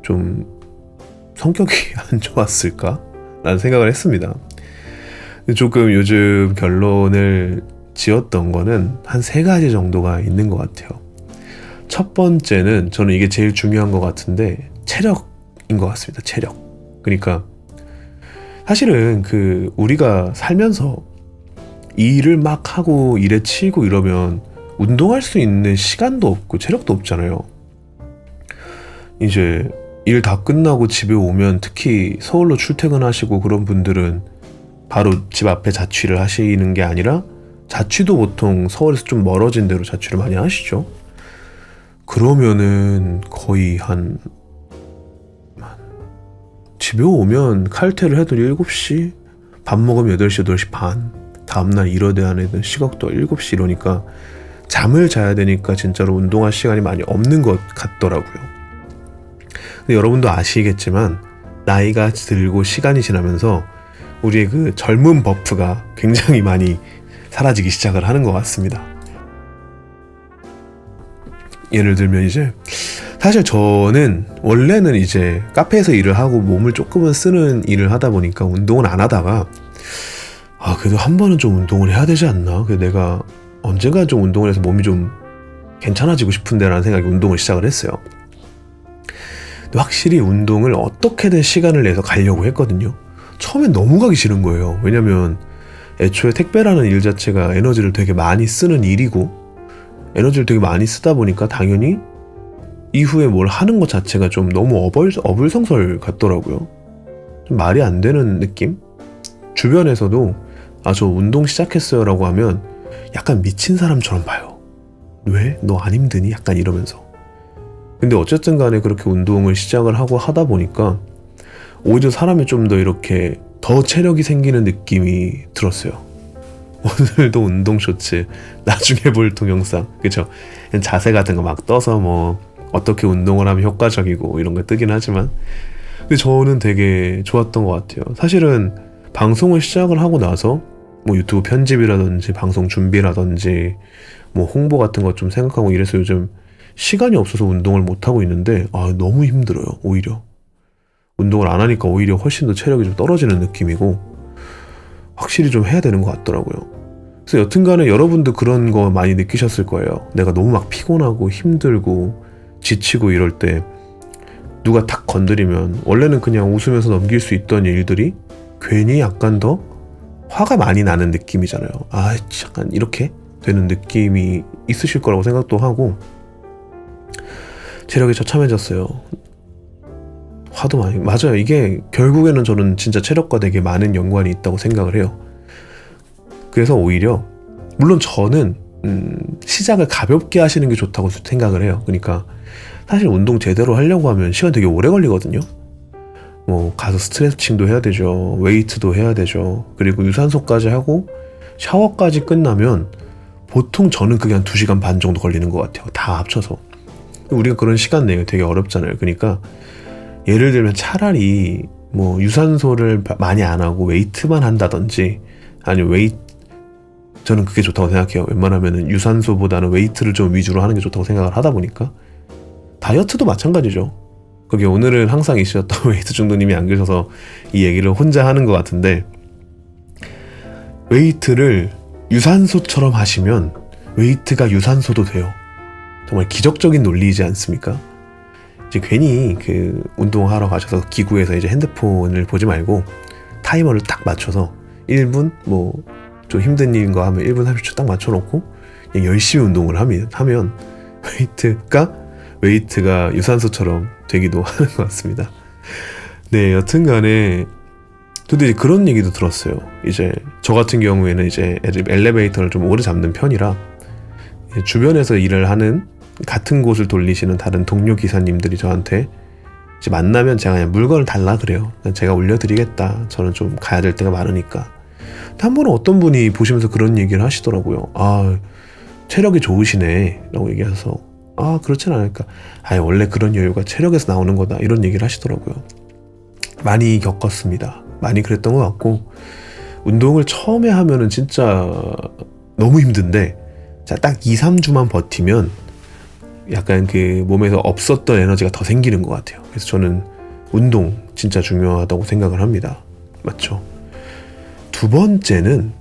좀 성격이 안 좋았을까? 라는 생각을 했습니다. 조금 요즘 결론을 지었던 거는 한 3가지 정도가 있는 것 같아요. 첫 번째는 저는 이게 제일 중요한 것 같은데 체력인 것 같습니다. 체력. 그러니까 사실은 우리가 살면서 일을 막 하고 일에 치이고 이러면 운동할 수 있는 시간도 없고 체력도 없잖아요. 이제 일 다 끝나고 집에 오면, 특히 서울로 출퇴근하시고 그런 분들은 바로 집 앞에 자취를 하시는 게 아니라, 자취도 보통 서울에서 좀 멀어진 데로 자취를 많이 하시죠. 그러면은 거의 집에 오면 칼퇴를 해도 7시, 밥 먹으면 8시, 8시 반, 다음날 일어나야 되는 시각도 7시 이러니까 잠을 자야 되니까 진짜로 운동할 시간이 많이 없는 것 같더라고요. 근데 여러분도 아시겠지만 나이가 들고 시간이 지나면서 우리의 그 젊은 버프가 굉장히 많이 사라지기 시작을 하는 것 같습니다. 예를 들면 이제 사실 저는 원래는 이제 카페에서 일을 하고 몸을 조금은 쓰는 일을 하다 보니까 운동을 안 하다가, 그래도 한 번은 좀 운동을 해야 되지 않나? 그래서 내가 언젠가 좀 운동을 해서 몸이 좀 괜찮아지고 싶은데 라는 생각에 운동을 시작을 했어요. 근데 확실히 운동을 어떻게든 시간을 내서 가려고 했거든요. 처음엔 너무 가기 싫은 거예요. 왜냐면 애초에 택배라는 일 자체가 에너지를 되게 많이 쓰는 일이고, 에너지를 되게 많이 쓰다 보니까 당연히 이후에 뭘 하는 것 자체가 좀 너무 어불성설 같더라고요. 좀 말이 안 되는 느낌? 주변에서도 저 운동 시작했어요 라고 하면 약간 미친 사람처럼 봐요. 왜? 너 안 힘드니? 약간 이러면서. 근데 어쨌든 간에 그렇게 운동을 시작을 하고 하다 보니까 오히려 사람이 좀 더 이렇게 더 체력이 생기는 느낌이 들었어요. 오늘도 운동 쇼츠, 나중에 볼 동영상, 그쵸? 자세 같은 거 막 떠서 뭐 어떻게 운동을 하면 효과적이고 이런 거 뜨긴 하지만, 근데 저는 되게 좋았던 것 같아요. 사실은 방송을 시작을 하고 나서 뭐 유튜브 편집이라든지 방송 준비라든지 뭐 홍보 같은 것 좀 생각하고 이래서 요즘 시간이 없어서 운동을 못 하고 있는데 너무 힘들어요. 오히려 운동을 안 하니까 오히려 훨씬 더 체력이 좀 떨어지는 느낌이고, 확실히 좀 해야 되는 것 같더라고요. 그래서 여튼간에 여러분도 그런 거 많이 느끼셨을 거예요. 내가 너무 막 피곤하고 힘들고 지치고 이럴 때 누가 탁 건드리면 원래는 그냥 웃으면서 넘길 수 있던 일들이 괜히 약간 더 화가 많이 나는 느낌이잖아요. 약간 이렇게 되는 느낌이 있으실 거라고 생각도 하고, 체력이 처참해졌어요. 화도 많이. 맞아요. 이게 결국에는 저는 진짜 체력과 되게 많은 연관이 있다고 생각을 해요. 그래서 오히려 물론 저는 시작을 가볍게 하시는 게 좋다고 생각을 해요. 그러니까 사실 운동 제대로 하려고 하면 시간 되게 오래 걸리거든요. 뭐 가서 스트레칭도 해야 되죠. 웨이트도 해야 되죠. 그리고 유산소까지 하고 샤워까지 끝나면 보통 저는 그게 한 2시간 반 정도 걸리는 것 같아요. 다 합쳐서. 우리가 그런 시간 내기 되게 어렵잖아요. 그러니까 예를 들면 차라리 뭐 유산소를 많이 안 하고 웨이트만 한다든지, 아니면 저는 그게 좋다고 생각해요. 웬만하면 유산소보다는 웨이트를 좀 위주로 하는 게 좋다고 생각을 하다 보니까, 다이어트도 마찬가지죠. 거기 오늘은 항상 있으셨던 웨이트 중도님이 안 계셔서 이 얘기를 혼자 하는 것 같은데, 웨이트를 유산소처럼 하시면 웨이트가 유산소도 돼요. 정말 기적적인 논리이지 않습니까? 이제 괜히 그 운동하러 가셔서 기구에서 이제 핸드폰을 보지 말고 타이머를 딱 맞춰서 1분 뭐 좀 힘든 일인 거 하면 1분 30초 딱 맞춰놓고 그냥 열심히 운동을 하면 웨이트가 유산소처럼 되기도 하는 것 같습니다. 네, 여튼간에 근데 이제 그런 얘기도 들었어요. 이제 저 같은 경우에는 이제 엘리베이터를 좀 오래 잡는 편이라 주변에서 일을 하는 같은 곳을 돌리시는 다른 동료 기사님들이 저한테 이제 만나면 제가 그냥 물건을 달라 그래요. 제가 올려드리겠다. 저는 좀 가야 될 때가 많으니까. 근데 한 번은 어떤 분이 보시면서 그런 얘기를 하시더라고요. 체력이 좋으시네 라고 얘기해서 그렇진 않을까. 원래 그런 여유가 체력에서 나오는 거다, 이런 얘기를 하시더라고요. 많이 겪었습니다. 많이 그랬던 것 같고, 운동을 처음에 하면은 진짜 너무 힘든데 딱 2-3주만 버티면 약간 그 몸에서 없었던 에너지가 더 생기는 것 같아요. 그래서 저는 운동 진짜 중요하다고 생각을 합니다. 맞죠? 두 번째는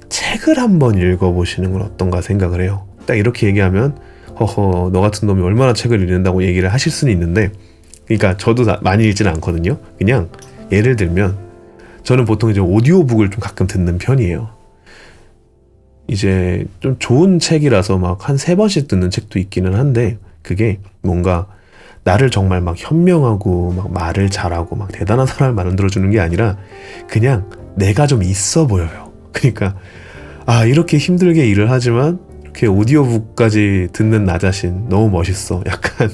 책을 한번 읽어보시는 건 어떤가 생각을 해요. 딱 이렇게 얘기하면 허허 너 같은 놈이 얼마나 책을 읽는다고 얘기를 하실 수는 있는데, 그러니까 저도 많이 읽지는 않거든요. 그냥 예를 들면 저는 보통 이제 오디오북을 좀 가끔 듣는 편이에요. 이제 좀 좋은 책이라서 막 한 3번씩 듣는 책도 있기는 한데, 그게 뭔가 나를 정말 막 현명하고 막 말을 잘하고 막 대단한 사람을 만들어주는 게 아니라 그냥 내가 좀 있어 보여요. 그러니까 아, 이렇게 힘들게 일을 하지만 이렇게 오디오북까지 듣는 나 자신 너무 멋있어. 약간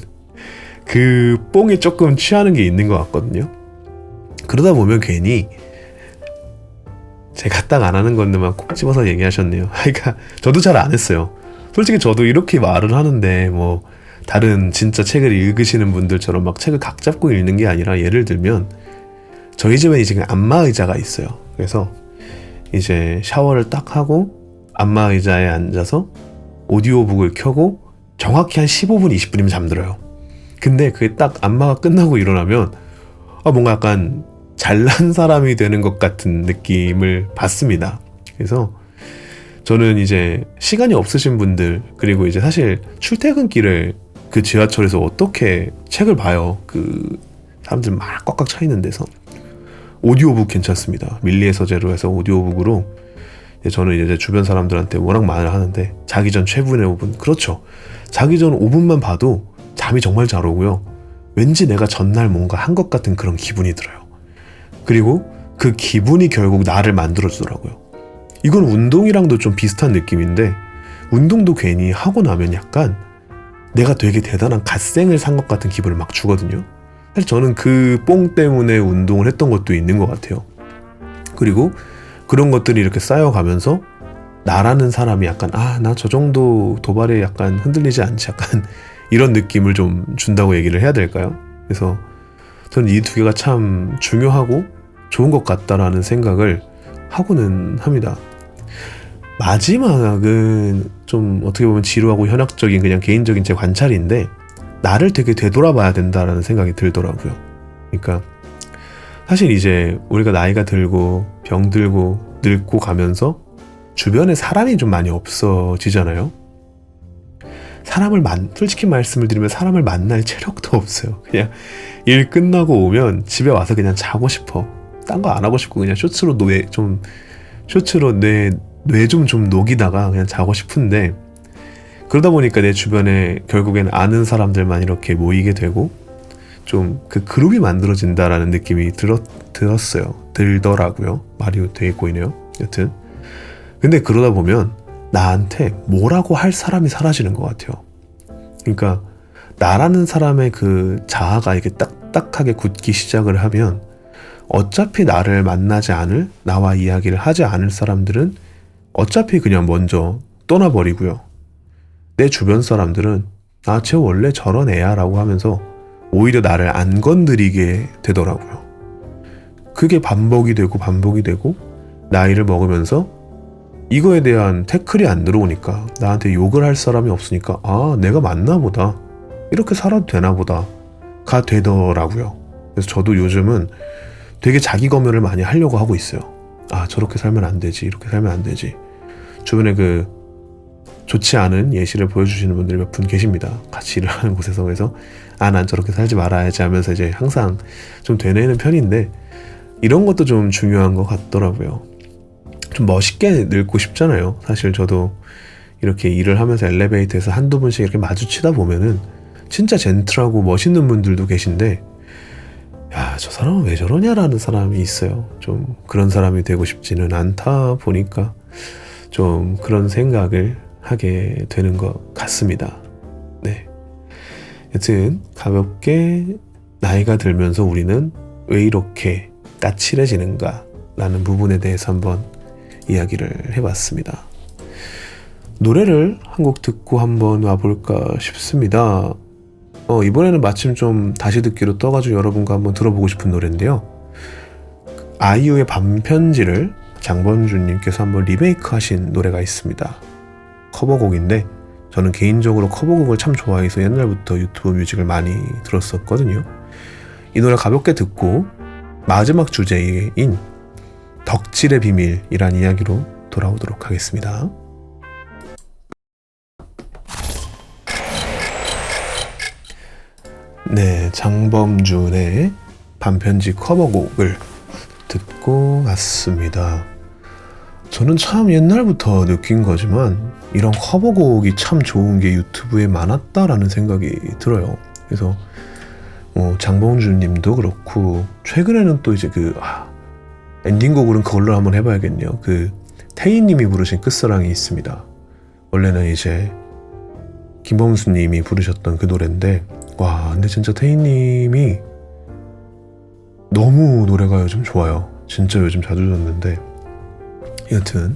그 뽕에 조금 취하는 게 있는 것 같거든요. 그러다 보면 괜히 제가 딱 안 하는 건데 막 콕 집어서 얘기하셨네요. 그러니까 저도 잘 안 했어요. 솔직히 저도 이렇게 말을 하는데 뭐 다른 진짜 책을 읽으시는 분들처럼 막 책을 각 잡고 읽는 게 아니라, 예를 들면 저희 집에 지금 안마 의자가 있어요. 그래서 이제 샤워를 딱 하고 안마 의자에 앉아서 오디오북을 켜고 정확히 한 15분, 20분이면 잠들어요. 근데 그게 딱 안마가 끝나고 일어나면 뭔가 약간 잘난 사람이 되는 것 같은 느낌을 받습니다. 그래서 저는 이제 시간이 없으신 분들, 그리고 이제 사실 출퇴근길에 그 지하철에서 어떻게 책을 봐요. 그 사람들 막 꽉꽉 차 있는 데서. 오디오북 괜찮습니다. 밀리의 서재로 해서 오디오북으로 저는 이제 주변 사람들한테 워낙 말을 하는데, 자기 전 최분의 5분. 그렇죠. 자기 전 5분만 봐도 잠이 정말 잘 오고요. 왠지 내가 전날 뭔가 한 것 같은 그런 기분이 들어요. 그리고 그 기분이 결국 나를 만들어주더라고요. 이건 운동이랑도 좀 비슷한 느낌인데, 운동도 괜히 하고 나면 약간 내가 되게 대단한 갓생을 산 것 같은 기분을 막 주거든요. 사실 저는 그 뽕 때문에 운동을 했던 것도 있는 것 같아요. 그리고 그런 것들이 이렇게 쌓여가면서 나라는 사람이 약간 나 저 정도 도발에 약간 흔들리지 않지, 약간 이런 느낌을 좀 준다고 얘기를 해야 될까요? 그래서 저는 이 2개가 참 중요하고 좋은 것 같다라는 생각을 하고는 합니다. 마지막은 좀 어떻게 보면 지루하고 현학적인 그냥 개인적인 제 관찰인데, 나를 되게 되돌아봐야 된다라는 생각이 들더라고요. 그러니까 사실 이제 우리가 나이가 들고 병들고 늙고 가면서 주변에 사람이 좀 많이 없어지잖아요. 솔직히 말씀을 드리면 사람을 만날 체력도 없어요. 그냥 일 끝나고 오면 집에 와서 그냥 자고 싶어. 딴 거 안 하고 싶고 그냥 쇼츠로 뇌 좀 녹이다가 그냥 자고 싶은데, 그러다 보니까 내 주변에 결국엔 아는 사람들만 이렇게 모이게 되고 좀 그 그룹이 만들어진다라는 느낌이 들더라고요. 말이 되게 꼬이네요. 여튼 근데 그러다 보면 나한테 뭐라고 할 사람이 사라지는 것 같아요. 그러니까 나라는 사람의 그 자아가 이렇게 딱딱하게 굳기 시작을 하면 어차피 나를 만나지 않을, 나와 이야기를 하지 않을 사람들은 어차피 그냥 먼저 떠나버리고요. 내 주변 사람들은 쟤 원래 저런 애야 라고 하면서 오히려 나를 안 건드리게 되더라고요. 그게 반복이 되고 나이를 먹으면서 이거에 대한 태클이 안 들어오니까, 나한테 욕을 할 사람이 없으니까 내가 맞나 보다, 이렇게 살아도 되나 보다 가 되더라고요. 그래서 저도 요즘은 되게 자기 검열을 많이 하려고 하고 있어요. 저렇게 살면 안 되지, 이렇게 살면 안 되지. 주변에 그 좋지 않은 예시를 보여주시는 분들이 몇 분 계십니다. 같이 일을 하는 곳에서. 그래서 난 저렇게 살지 말아야지 하면서 이제 항상 좀 되뇌는 편인데, 이런 것도 좀 중요한 것 같더라고요. 좀 멋있게 늙고 싶잖아요. 사실 저도 이렇게 일을 하면서 엘리베이터에서 한두 분씩 이렇게 마주치다 보면은 진짜 젠틀하고 멋있는 분들도 계신데, 저 사람은 왜 저러냐라는 사람이 있어요. 좀 그런 사람이 되고 싶지는 않다 보니까 좀 그런 생각을 하게 되는 것 같습니다. 네. 여튼 가볍게 나이가 들면서 우리는 왜 이렇게 까칠해지는가 라는 부분에 대해서 한번 이야기를 해봤습니다. 노래를 한 곡 듣고 한번 와볼까 싶습니다. 이번에는 마침 좀 다시 듣기로 떠가지고 여러분과 한번 들어보고 싶은 노래인데요. 아이유의 반편지를 장범준님께서 한번 리메이크 하신 노래가 있습니다. 커버곡인데 저는 개인적으로 커버곡을 참 좋아해서 옛날부터 유튜브 뮤직을 많이 들었었거든요. 이 노래 가볍게 듣고 마지막 주제인 덕질의 비밀이란 이야기로 돌아오도록 하겠습니다. 네, 장범준의 반편지 커버곡을 듣고 왔습니다. 저는 참 옛날부터 느낀 거지만 이런 커버곡이 참 좋은 게 유튜브에 많았다라는 생각이 들어요. 그래서 장봉준 님도 그렇고, 최근에는 또 이제 엔딩곡으로는 그걸로 한번 해봐야겠네요. 태희 님이 부르신 끝사랑이 있습니다. 원래는 이제 김범수 님이 부르셨던 그 노래인데, 와, 근데 진짜 태희 님이 너무 노래가 요즘 좋아요. 진짜 요즘 자주 듣는데, 여튼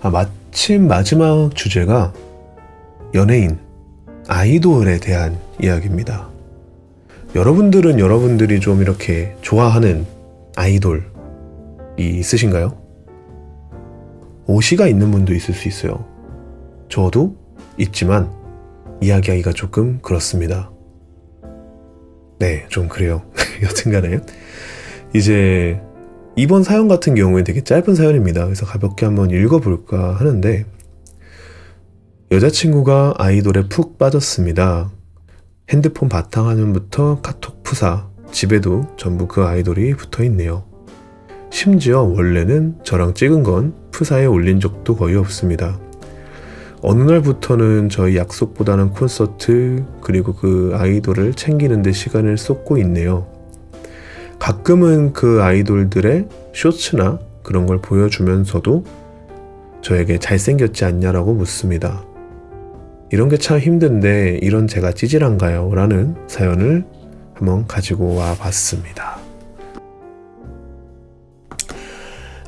마침 마지막 주제가 연예인, 아이돌에 대한 이야기입니다. 여러분들은 여러분들이 좀 이렇게 좋아하는 아이돌이 있으신가요? 오시가 있는 분도 있을 수 있어요. 저도 있지만 이야기하기가 조금 그렇습니다. 네, 좀 그래요. 여튼간에 이제 이번 사연 같은 경우에 되게 짧은 사연입니다. 그래서 가볍게 한번 읽어볼까 하는데, 여자친구가 아이돌에 푹 빠졌습니다. 핸드폰 바탕화면부터 카톡 푸사, 집에도 전부 그 아이돌이 붙어있네요. 심지어 원래는 저랑 찍은 건 푸사에 올린 적도 거의 없습니다. 어느 날부터는 저희 약속보다는 콘서트, 그리고 그 아이돌을 챙기는 데 시간을 쏟고 있네요. 가끔은 그 아이돌들의 쇼츠나 그런 걸 보여주면서도 저에게 잘생겼지 않냐라고 묻습니다. 이런 게 참 힘든데 이런 제가 찌질한가요? 라는 사연을 한번 가지고 와 봤습니다.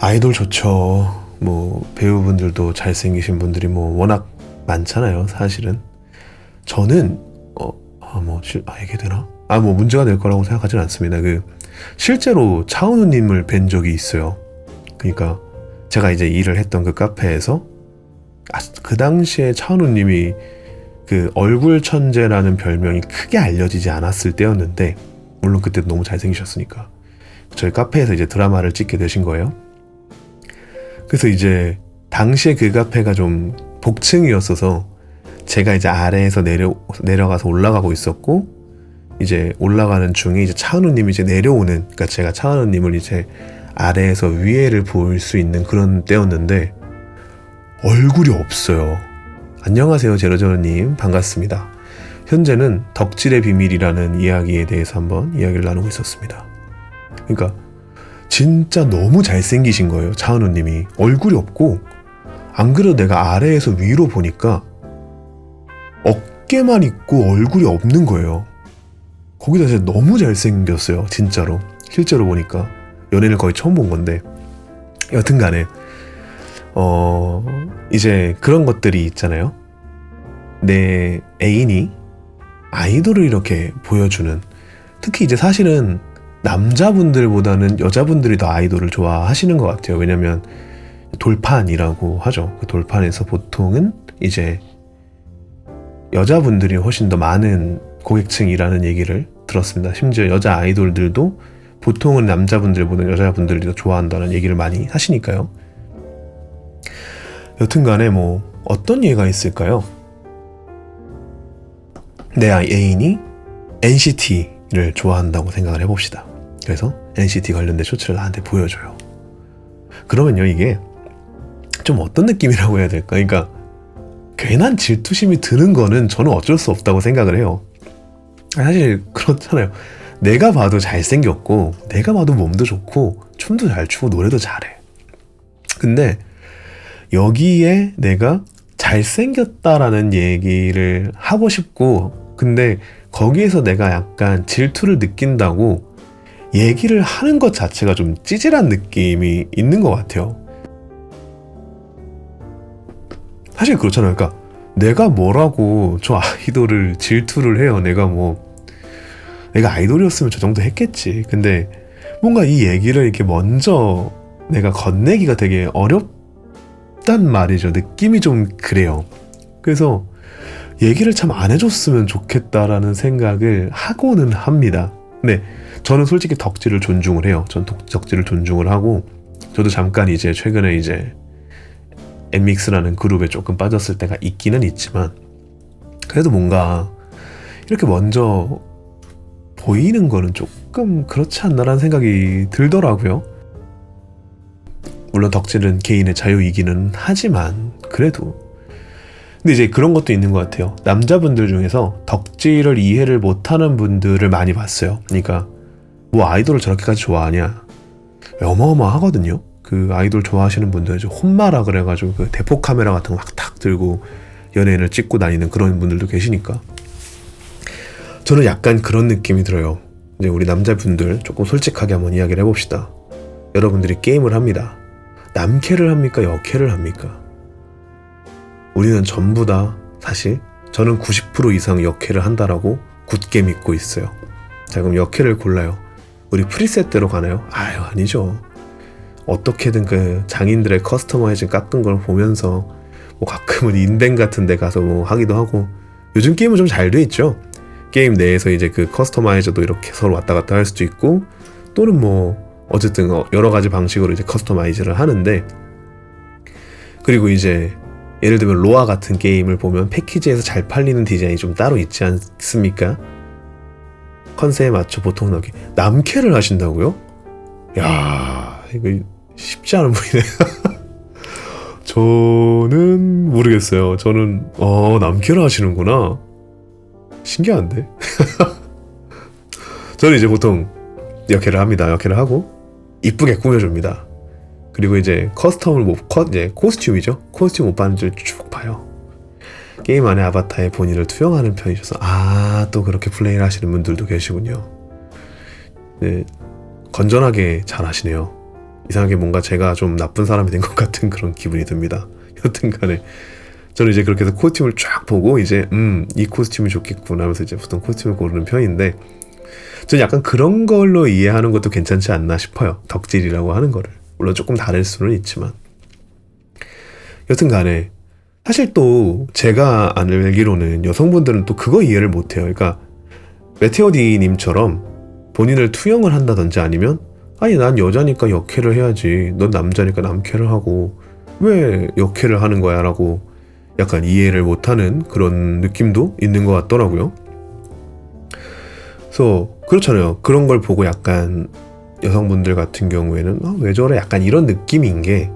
아이돌 좋죠. 배우분들도 잘생기신 분들이 워낙 많잖아요, 사실은. 저는 얘기 되나? 문제가 될 거라고 생각하진 않습니다. 실제로 차은우님을 뵌 적이 있어요. 그러니까 제가 이제 일을 했던 그 카페에서 그 당시에 차은우님이 얼굴 천재라는 별명이 크게 알려지지 않았을 때였는데, 물론 그때도 너무 잘생기셨으니까 저희 카페에서 이제 드라마를 찍게 되신 거예요. 그래서 이제 당시에 그 카페가 좀 복층이었어서 제가 이제 아래에서 내려가서 올라가고 있었고, 이제 올라가는 중에 이제 차은우님이 이제 내려오는, 그러니까 제가 차은우님을 이제 아래에서 위에를 볼 수 있는 그런 때였는데 얼굴이 없어요. 안녕하세요, 제로제로님, 반갑습니다. 현재는 덕질의 비밀이라는 이야기에 대해서 한번 이야기를 나누고 있었습니다. 그러니까 진짜 너무 잘생기신 거예요, 차은우님이. 얼굴이 없고, 안 그래도 내가 아래에서 위로 보니까 어깨만 있고 얼굴이 없는 거예요. 거기다 진짜 너무 잘생겼어요, 진짜로. 실제로 보니까. 연예인을 거의 처음 본 건데. 여튼간에 이제 그런 것들이 있잖아요. 내 애인이 아이돌을 이렇게 보여주는, 특히 이제 사실은 남자분들보다는 여자분들이 더 아이돌을 좋아하시는 것 같아요. 왜냐면 돌판이라고 하죠. 그 돌판에서 보통은 이제 여자분들이 훨씬 더 많은 고객층이라는 얘기를 들었습니다. 심지어 여자 아이돌들도 보통은 남자분들보다 여자분들이 더 좋아한다는 얘기를 많이 하시니까요. 여튼간에 어떤 예가 있을까요? 내 애인이 NCT를 좋아한다고 생각을 해봅시다. 그래서 NCT 관련된 쇼츠를 나한테 보여줘요. 그러면요, 이게 좀 어떤 느낌이라고 해야 될까? 그러니까 괜한 질투심이 드는 거는 저는 어쩔 수 없다고 생각을 해요. 사실 그렇잖아요. 내가 봐도 잘생겼고, 내가 봐도 몸도 좋고, 춤도 잘 추고, 노래도 잘해. 근데 여기에 내가 잘생겼다라는 얘기를 하고 싶고, 근데 거기에서 내가 약간 질투를 느낀다고 얘기를 하는 것 자체가 좀 찌질한 느낌이 있는 것 같아요. 사실 그렇잖아요. 그러니까 내가 뭐라고 저 아이돌을 질투를 해요. 내가 아이돌이었으면 저 정도 했겠지. 근데 뭔가 이 얘기를 이렇게 먼저 내가 건네기가 되게 어렵단 말이죠. 느낌이 좀 그래요. 그래서 얘기를 참 안 해줬으면 좋겠다라는 생각을 하고는 합니다. 근데 저는 솔직히 덕질을 존중을 해요. 전 덕질을 존중을 하고, 저도 잠깐 이제 최근에 이제 엠믹스라는 그룹에 조금 빠졌을 때가 있기는 있지만, 그래도 뭔가 이렇게 먼저 보이는 거는 조금 그렇지 않나라는 생각이 들더라고요. 물론 덕질은 개인의 자유이기는 하지만 그래도 근데 이제 그런 것도 있는 것 같아요. 남자분들 중에서 덕질을 이해를 못하는 분들을 많이 봤어요. 그러니까 뭐 아이돌을 저렇게까지 좋아하냐 어마어마하거든요. 그 아이돌 좋아하시는 분들 혼마라 그래가지고 그 대포 카메라 같은 거 막 탁 들고 연예인을 찍고 다니는 그런 분들도 계시니까 저는 약간 그런 느낌이 들어요. 이제 우리 남자분들 조금 솔직하게 한번 이야기를 해봅시다. 여러분들이 게임을 합니다. 남캐를 합니까? 여캐를 합니까? 우리는 전부 다 사실 저는 90% 이상 여캐를 한다라고 굳게 믿고 있어요. 자, 그럼 여캐를 골라요. 우리 프리셋대로 가나요? 아유, 아니죠. 어떻게든 그 장인들의 커스터마이징 깎은 걸 보면서 뭐 가끔은 인벤 같은 데 가서 뭐 하기도 하고 요즘 게임은 좀 잘 돼 있죠. 게임 내에서 이제 그 커스터마이저도 이렇게 서로 왔다 갔다 할 수도 있고 또는 뭐 어쨌든 여러 가지 방식으로 이제 커스터마이즈를 하는데 그리고 이제 예를 들면 로아 같은 게임을 보면 패키지에서 잘 팔리는 디자인이 좀 따로 있지 않습니까? 컨셉에 맞춰 보통 나게 남캐를 하신다고요? 야, 이거 쉽지 않은 분이네. 저는 모르겠어요. 저는 남캐를 하시는구나. 신기한데? 저는 이제 보통 여캐를 합니다. 여캐를 하고 이쁘게 꾸며줍니다. 그리고 이제 커스텀을 이제 코스튬이죠. 코스튬 옷 반지를 쭉 봐요. 게임 안에 아바타의 본인을 투영하는 편이셔서 또 그렇게 플레이를 하시는 분들도 계시군요. 네, 건전하게 잘 하시네요. 이상하게 뭔가 제가 좀 나쁜 사람이 된 것 같은 그런 기분이 듭니다. 여튼간에 저는 이제 그렇게 해서 코스튬을 쫙 보고 이제 이 코스튬이 좋겠구나 하면서 이제 보통 코스튬을 고르는 편인데 저는 약간 그런 걸로 이해하는 것도 괜찮지 않나 싶어요. 덕질이라고 하는 거를. 물론 조금 다를 수는 있지만 여튼간에 사실 또 제가 알기로는 여성분들은 또 그거 이해를 못해요. 그러니까 메테오디님처럼 본인을 투영을 한다든지 아니면 아니 난 여자니까 여캐를 해야지 넌 남자니까 남캐를 하고 왜 여캐를 하는 거야 라고 약간 이해를 못하는 그런 느낌도 있는 것 같더라고요. 그래서 그렇잖아요. 그런 걸 보고 약간 여성분들 같은 경우에는 왜 저래 약간 이런 느낌인 게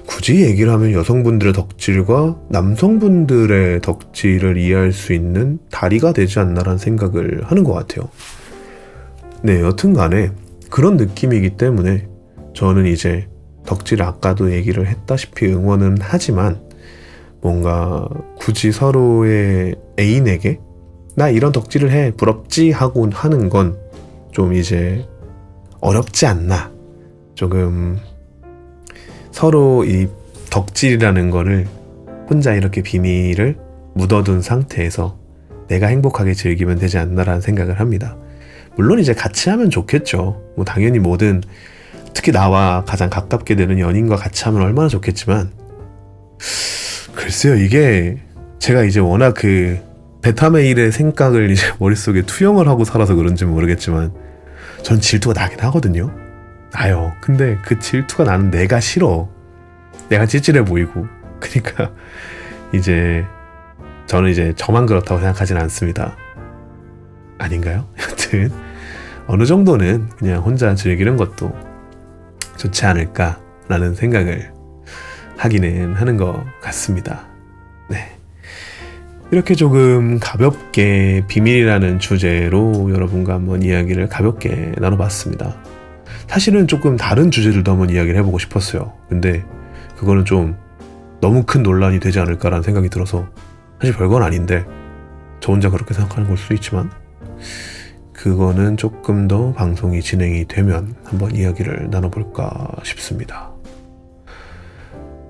굳이 얘기를 하면 여성분들의 덕질과 남성분들의 덕질을 이해할 수 있는 다리가 되지 않나라는 생각을 하는 것 같아요. 네, 여튼간에 그런 느낌이기 때문에 저는 이제 덕질을 아까도 얘기를 했다시피 응원은 하지만 뭔가 굳이 서로의 애인에게 나 이런 덕질을 해 부럽지 하고 하는 건 좀 이제 어렵지 않나. 조금 서로 이 덕질이라는 거를 혼자 이렇게 비밀을 묻어둔 상태에서 내가 행복하게 즐기면 되지 않나라는 생각을 합니다. 물론 이제 같이 하면 좋겠죠. 뭐 당연히 뭐든 특히 나와 가장 가깝게 되는 연인과 같이 하면 얼마나 좋겠지만 글쎄요, 이게 제가 이제 워낙 그 베타메일의 생각을 이제 머릿속에 투영을 하고 살아서 그런지 모르겠지만 전 질투가 나긴 하거든요. 나요. 근데 그 질투가 나는 내가 싫어. 내가 찌질해 보이고. 그러니까 이제 저는 이제 저만 그렇다고 생각하진 않습니다. 아닌가요? 여튼 어느 정도는 그냥 혼자 즐기는 것도 좋지 않을까라는 생각을 하기는 하는 것 같습니다. 네. 이렇게 조금 가볍게 비밀이라는 주제로 여러분과 한번 이야기를 가볍게 나눠봤습니다. 사실은 조금 다른 주제들도 한번 이야기를 해보고 싶었어요. 근데 그거는 좀 너무 큰 논란이 되지 않을까라는 생각이 들어서 사실 별건 아닌데 저 혼자 그렇게 생각하는 걸 수도 있지만 그거는 조금 더 방송이 진행이 되면 한번 이야기를 나눠볼까 싶습니다.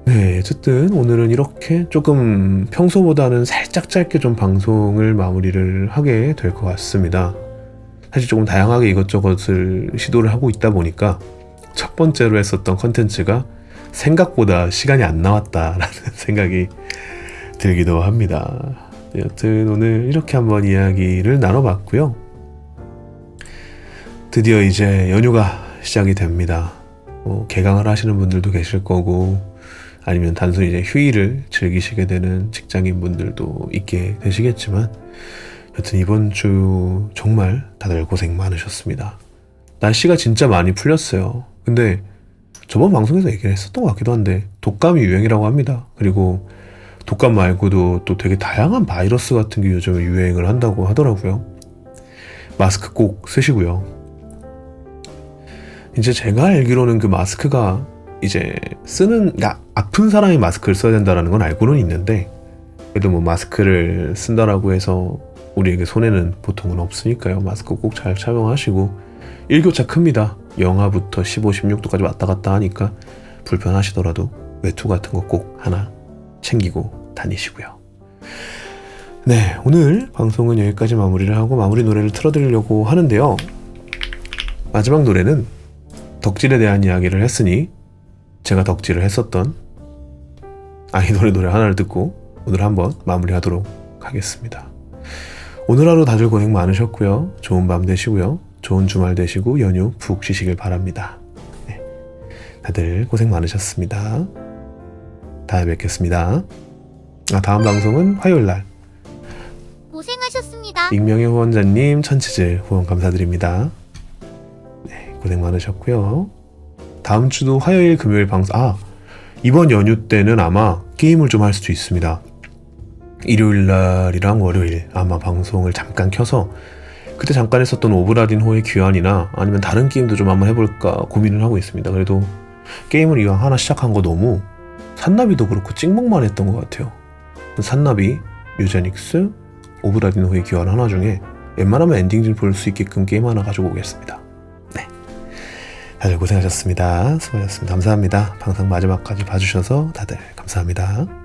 네, 어쨌든 오늘은 이렇게 조금 평소보다는 살짝 짧게 좀 방송을 마무리를 하게 될 것 같습니다. 사실 조금 다양하게 이것저것을 시도를 하고 있다 보니까 첫 번째로 했었던 컨텐츠가 생각보다 시간이 안 나왔다라는 생각이 들기도 합니다. 네, 여튼 오늘 이렇게 한번 이야기를 나눠봤고요. 드디어 이제 연휴가 시작이 됩니다. 개강을 하시는 분들도 계실 거고 아니면 단순히 이제 휴일을 즐기시게 되는 직장인 분들도 있게 되시겠지만 여튼 이번 주 정말 다들 고생 많으셨습니다. 날씨가 진짜 많이 풀렸어요. 근데 저번 방송에서 얘기를 했었던 것 같기도 한데 독감이 유행이라고 합니다. 그리고 독감 말고도 또 되게 다양한 바이러스 같은 게 요즘 유행을 한다고 하더라고요. 마스크 꼭 쓰시고요. 이제 제가 알기로는 그 마스크가 이제 그러니까 아픈 사람이 마스크를 써야 된다는 건 알고는 있는데, 그래도 뭐 마스크를 쓴다라고 해서 우리에게 손해는 보통은 없으니까요. 마스크 꼭 잘 착용하시고, 일교차 큽니다. 영하부터 15, 16도까지 왔다 갔다 하니까 불편하시더라도 외투 같은 거 꼭 하나 챙기고 다니시고요. 네, 오늘 방송은 여기까지 마무리를 하고 마무리 노래를 틀어드리려고 하는데요. 마지막 노래는 덕질에 대한 이야기를 했으니 제가 덕질을 했었던 아이돌의 노래 하나를 듣고 오늘 한번 마무리하도록 하겠습니다. 오늘 하루 다들 고생 많으셨고요. 좋은 밤 되시고요. 좋은 주말 되시고 연휴 푹 쉬시길 바랍니다. 네, 다들 고생 많으셨습니다. 다음에 뵙겠습니다. 다음 방송은 화요일날. 고생하셨습니다. 익명의 후원자님 천치질 후원 감사드립니다. 네, 고생 많으셨고요. 다음 주도 화요일 금요일 방송, 이번 연휴 때는 아마 게임을 좀 할 수도 있습니다. 일요일날이랑 월요일 아마 방송을 잠깐 켜서 그때 잠깐 했었던 오브라딘호의 귀환이나 아니면 다른 게임도 좀 한번 해볼까 고민을 하고 있습니다. 그래도 게임을 이왕 하나 시작한 거 너무 산나비도 그렇고 찍먹만 했던 것 같아요. 산나비, 뮤제닉스, 오브라딘호의 귀환 하나 중에 웬만하면 엔딩 좀 볼 수 있게끔 게임 하나 가지고 오겠습니다. 네, 다들 고생하셨습니다. 수고하셨습니다. 감사합니다. 방송 마지막까지 봐주셔서 다들 감사합니다.